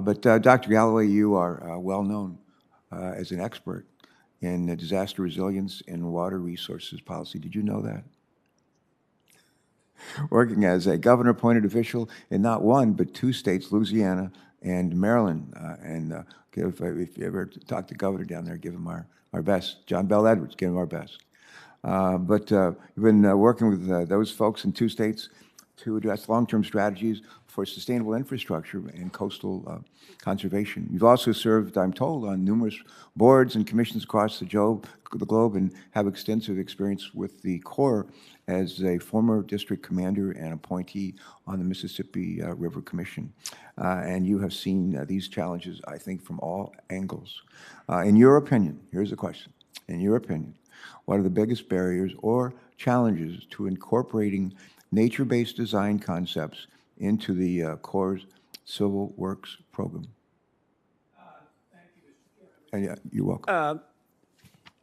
But Dr. Galloway, you are well known as an expert in disaster resilience and water resources policy. Did you know that? Working as a governor-appointed official in not one, but two states, Louisiana and Maryland. If you ever talk to the governor down there, give him our best. John Bell Edwards, give him our best. But we've been working with those folks in two states to address long-term strategies for sustainable infrastructure and coastal conservation. You've also served, I'm told, on numerous boards and commissions across the globe and have extensive experience with the Corps as a former district commander and appointee on the Mississippi River Commission. And you have seen these challenges, I think, from all angles. In your opinion, here's a question. In your opinion, what are the biggest barriers or challenges to incorporating nature-based design concepts into the Corps' Civil Works program? Thank you, Mr. Chairman. Yeah, you're welcome.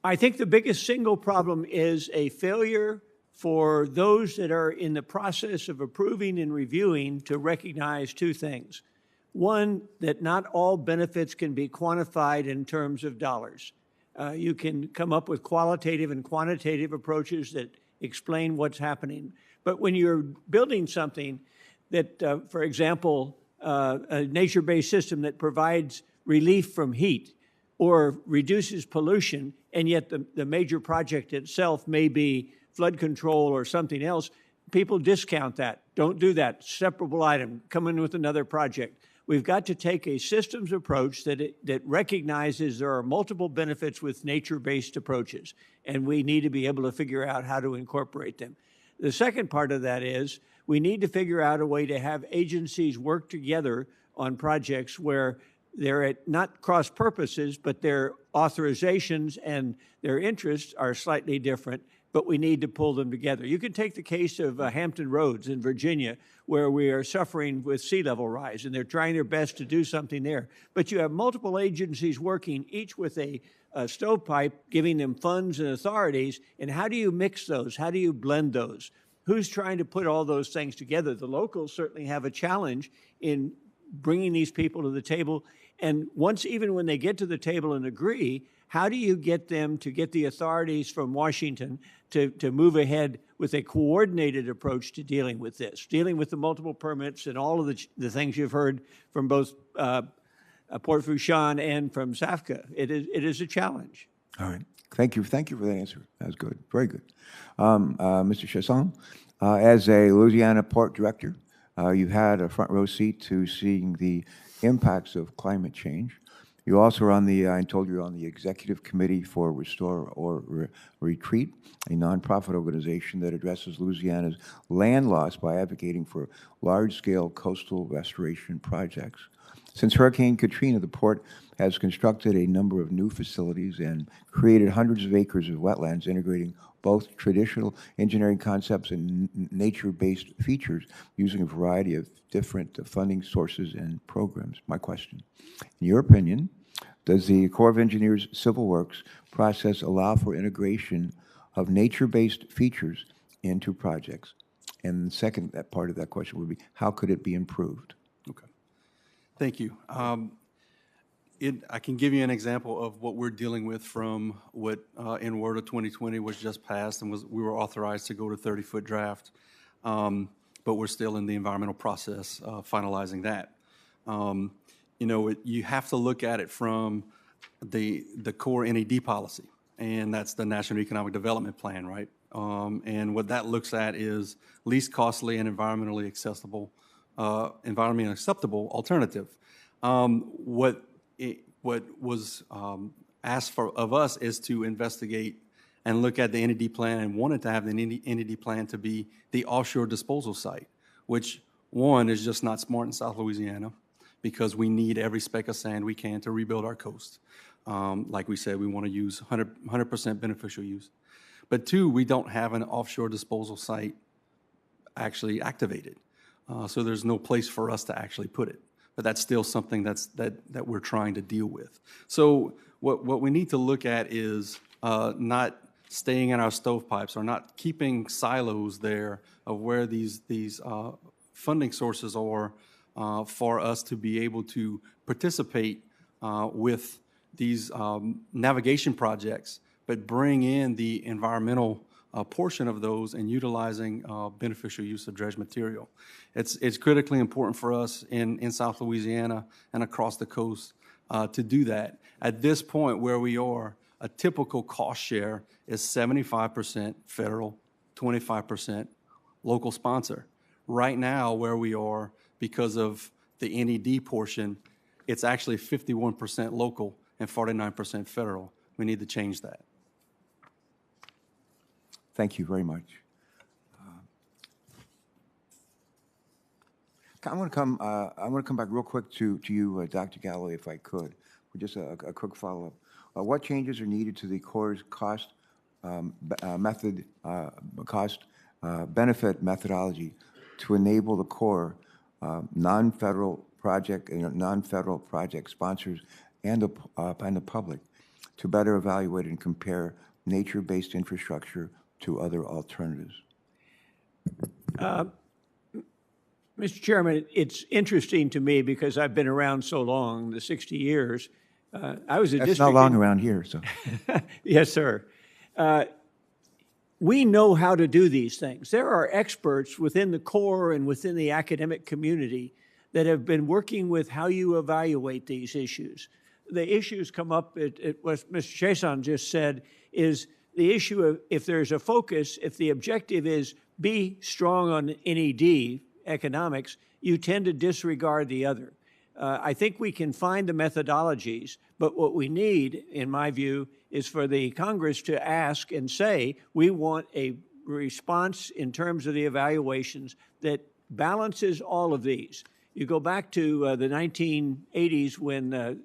I think the biggest single problem is a failure for those that are in the process of approving and reviewing to recognize two things. One, that not all benefits can be quantified in terms of dollars. You can come up with qualitative and quantitative approaches that explain what's happening. But when you're building something that, for example, a nature-based system that provides relief from heat or reduces pollution, and yet the major project itself may be flood control or something else, people discount that. Don't do that. Separable item. Come in with another project. We've got to take a systems approach that recognizes there are multiple benefits with nature-based approaches, and we need to be able to figure out how to incorporate them. The second part of that is we need to figure out a way to have agencies work together on projects where they're at not cross purposes, but their authorizations and their interests are slightly different, but we need to pull them together. You can take the case of Hampton Roads in Virginia, where we are suffering with sea level rise, and they're trying their best to do something there. But you have multiple agencies working, each with a stovepipe, giving them funds and authorities, and how do you mix those? How do you blend those? Who's trying to put all those things together? The locals certainly have a challenge in bringing these people to the table. And once, even when they get to the table and agree, how do you get them to get the authorities from Washington to move ahead with a coordinated approach to dealing with this, dealing with the multiple permits and all of the things you've heard from both Port Fourchon and from SAFCA? It is a challenge. All right. Thank you. Thank you for that answer. That was good. Very good. Mr. Chasson, as a Louisiana Port Director, you've had a front row seat to seeing the impacts of climate change. You also are on the, I told you, on the Executive Committee for Restore or Retreat, a nonprofit organization that addresses Louisiana's land loss by advocating for large-scale coastal restoration projects. Since Hurricane Katrina, the port has constructed a number of new facilities and created hundreds of acres of wetlands, integrating both traditional engineering concepts and nature-based features using a variety of different funding sources and programs. My question, in your opinion, does the Corps of Engineers Civil Works process allow for integration of nature-based features into projects? And the second part of that question would be, how could it be improved? Okay. Thank you. I can give you an example of what we're dealing with from what in WRDA 2020 was just passed and we were authorized to go to 30-foot draft, but we're still in the environmental process finalizing that. You know, you have to look at it from the core NED policy, and that's the National Economic Development Plan, right? And what that looks at is least costly and environmentally acceptable alternative. What was asked of us is to investigate and look at the NED plan, and wanted to have the NED plan to be the offshore disposal site, which one is just not smart in South Louisiana because we need every speck of sand we can to rebuild our coast. Like we said, we want to use 100% beneficial use. But two, we don't have an offshore disposal site actually activated. So there's no place for us to actually put it. But that's still something that we're trying to deal with. So what we need to look at is not staying in our stovepipes or not keeping silos there of where these funding sources are for us to be able to participate with these navigation projects, but bring in the environmental portion of those and utilizing beneficial use of dredge material. It's critically important for us in South Louisiana and across the coast to do that. At this point where we are, a typical cost share is 75% federal, 25% local sponsor. Right now where we are, because of the NED portion, it's actually 51% local and 49% federal. We need to change that. Thank you very much. I want to come back real quick to you, Dr. Galloway, if I could, for just a quick follow-up. What changes are needed to the Corps' cost-benefit methodology to enable the Corps, non-federal project sponsors, and the public to better evaluate and compare nature-based infrastructure to other alternatives? Mr. Chairman, it's interesting to me because I've been around so long, the 60 years. I was a That's district. not long around here, so. Yes, sir. We know how to do these things. There are experts within the Corps and within the academic community that have been working with how you evaluate these issues. The issues come up at what Mr. Chasson just said is the issue of if there's a focus, if the objective is be strong on NED economics, you tend to disregard the other. I think we can find the methodologies, but what we need, in my view, is for the Congress to ask and say, we want a response in terms of the evaluations that balances all of these. You go back to the 1980s when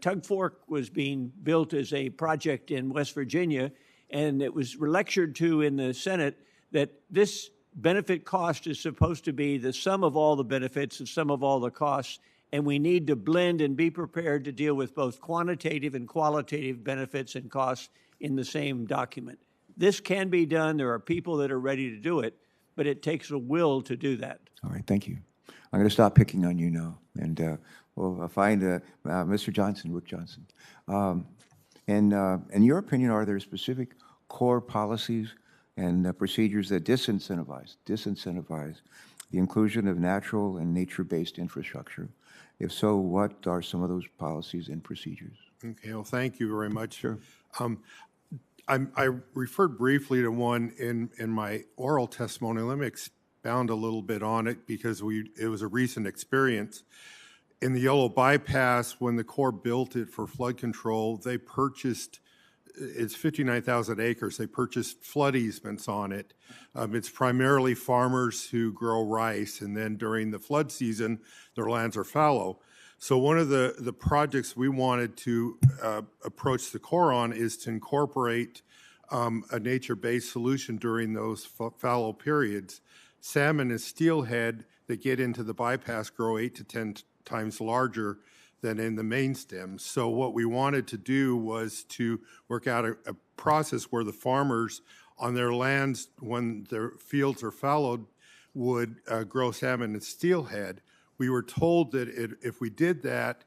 Tug Fork was being built as a project in West Virginia, and it was lectured to in the Senate that this benefit cost is supposed to be the sum of all the benefits and sum of all the costs, and we need to blend and be prepared to deal with both quantitative and qualitative benefits and costs in the same document. This can be done. There are people that are ready to do it, but it takes a will to do that. All right, thank you. I'm going to stop picking on you now, and we'll find Mr. Johnson, Rick Johnson. In your opinion, are there specific core policies and procedures that disincentivize the inclusion of natural and nature-based infrastructure? If so, what are some of those policies and procedures? Okay, well, thank you very much. Sure. I referred briefly to one in my oral testimony. Let me expound a little bit on it because it was a recent experience. In the Yellow Bypass, when the Corps built it for flood control, they purchased, it's 59,000 acres, they purchased flood easements on it. It's primarily farmers who grow rice, and then during the flood season, their lands are fallow. So one of the projects we wanted to approach the Corps on is to incorporate a nature-based solution during those fallow periods. Salmon and steelhead that get into the bypass grow 8 to 10 times larger than in the main stems. So what we wanted to do was to work out a process where the farmers on their lands, when their fields are fallowed, would grow salmon and steelhead. We were told that if we did that,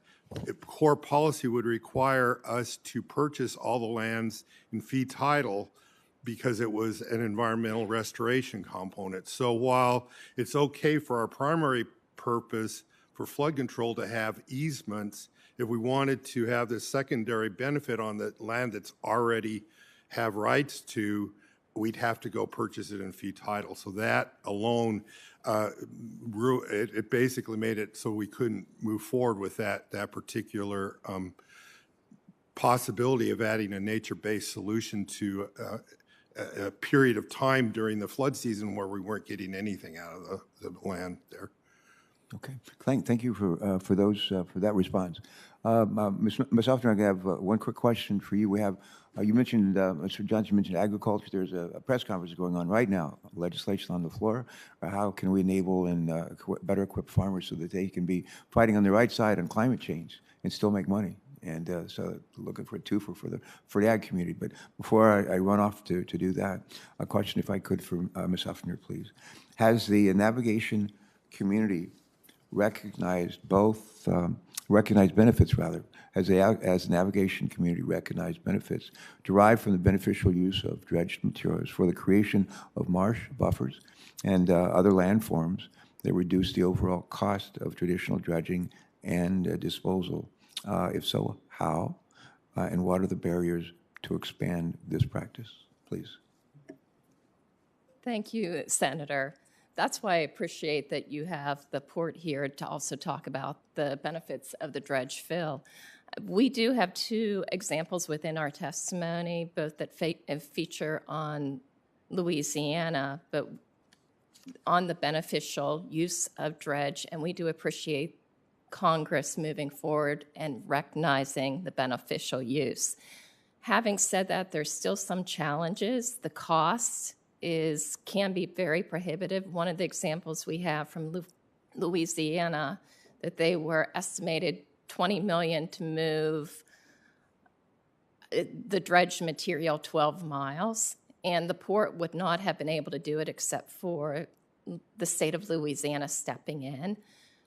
Corps policy would require us to purchase all the lands in fee title because it was an environmental restoration component. So while it's okay for our primary purpose for flood control to have easements, if we wanted to have this secondary benefit on the land that's already have rights to, we'd have to go purchase it in fee title. So that alone, it basically made it so we couldn't move forward with that particular possibility of adding a nature-based solution to a period of time during the flood season where we weren't getting anything out of the land there. Okay, thank you for that response. Ms. Hoffner, I have one quick question for you. We have you mentioned Mr. Johnson mentioned agriculture. There's a press conference going on right now, legislation on the floor. How can we enable and better equip farmers so that they can be fighting on the right side on climate change and still make money? And so looking for a twofer for the ag community. But before I run off to do that, a question, if I could, for Ms. Hoffner, please. Has the navigation community recognized benefits, rather, as the navigation community recognized benefits derived from the beneficial use of dredged materials for the creation of marsh buffers and other landforms that reduce the overall cost of traditional dredging and disposal? If so, how? And what are the barriers to expand this practice? Please. Thank you, Senator. That's why I appreciate that you have the port here to also talk about the benefits of the dredge fill. We do have two examples within our testimony, both that feature on Louisiana, but on the beneficial use of dredge, and we do appreciate Congress moving forward and recognizing the beneficial use. Having said that, there's still some challenges. The cost can be very prohibitive. One of the examples we have from Louisiana, that they were estimated $20 million to move the dredged material 12 miles, and the port would not have been able to do it except for the state of Louisiana stepping in.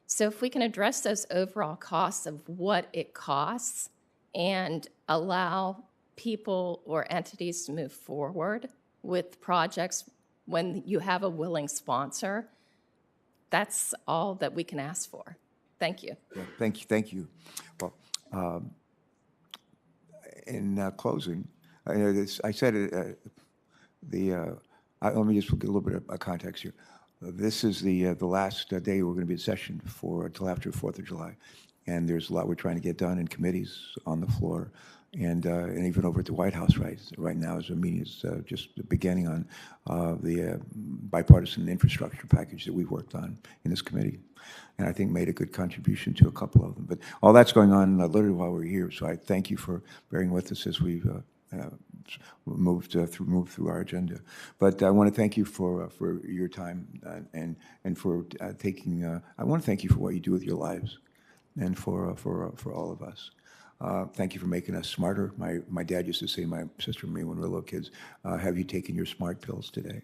So if we can address those overall costs of what it costs and allow people or entities to move forward with projects when you have a willing sponsor, that's all that we can ask for. Thank you. Yeah, thank you. Well, in closing, I said it. Let me just get a little bit of context here. This is the last day we're going to be in session until after 4th of July, and there's a lot we're trying to get done in committees on the floor. and even over at the White House right now, as a meeting is just beginning on the bipartisan infrastructure package that we've worked on in this committee, and I think made a good contribution to a couple of them. But all that's going on literally while we're here, so I thank you for bearing with us as we've moved through our agenda. But I want to thank you for your time and for taking. I want to thank you for what you do with your lives, and for all of us. Thank you for making us smarter. My dad used to say, my sister and me when we were little kids, have you taken your smart pills today?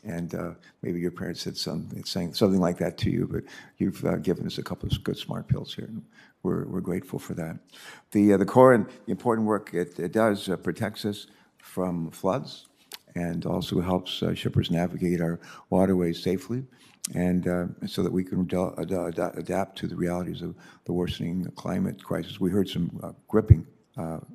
And maybe your parents said saying something like that to you, but you've given us a couple of good smart pills here, and we're grateful for that. The Corps and the important work it does protects us from floods and also helps shippers navigate our waterways safely, and so that we can adapt to the realities of the worsening climate crisis. We heard some gripping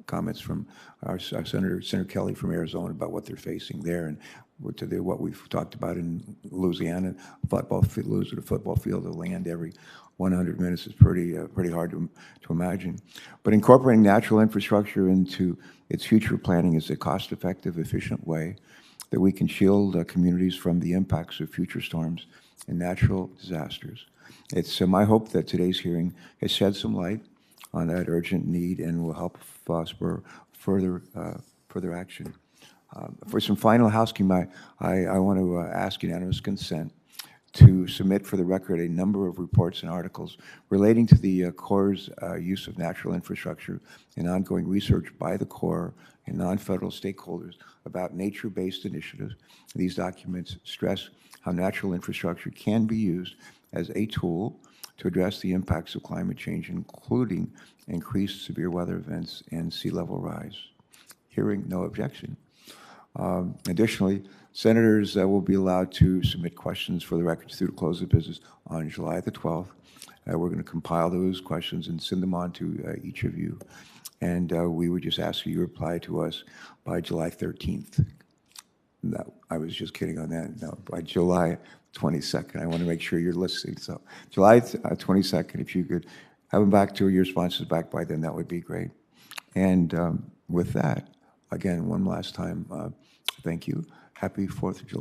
comments from our Senator Kelly from Arizona about what they're facing there, and what we've talked about in Louisiana. Lose a football field of land every 100 minutes is pretty hard to imagine. But incorporating natural infrastructure into its future planning is a cost-effective, efficient way that we can shield communities from the impacts of future storms and natural disasters. It's my hope that today's hearing has shed some light on that urgent need and will help spur further action. For some final housekeeping, I want to ask unanimous consent to submit for the record a number of reports and articles relating to the Corps' use of natural infrastructure and ongoing research by the Corps and non-federal stakeholders about nature-based initiatives. These documents stress how natural infrastructure can be used as a tool to address the impacts of climate change, including increased severe weather events and sea level rise. Hearing no objection. Additionally, senators will be allowed to submit questions for the records through the close of business on July the 12th. We're going to compile those questions and send them on to each of you. And we would just ask you to reply to us by July 13th. No, I was just kidding on that. No, by July 22nd. I want to make sure you're listening. So July 22nd, if you could have them back to your responses back by then, that would be great. And with that, again, one last time, thank you. Happy 4th of July.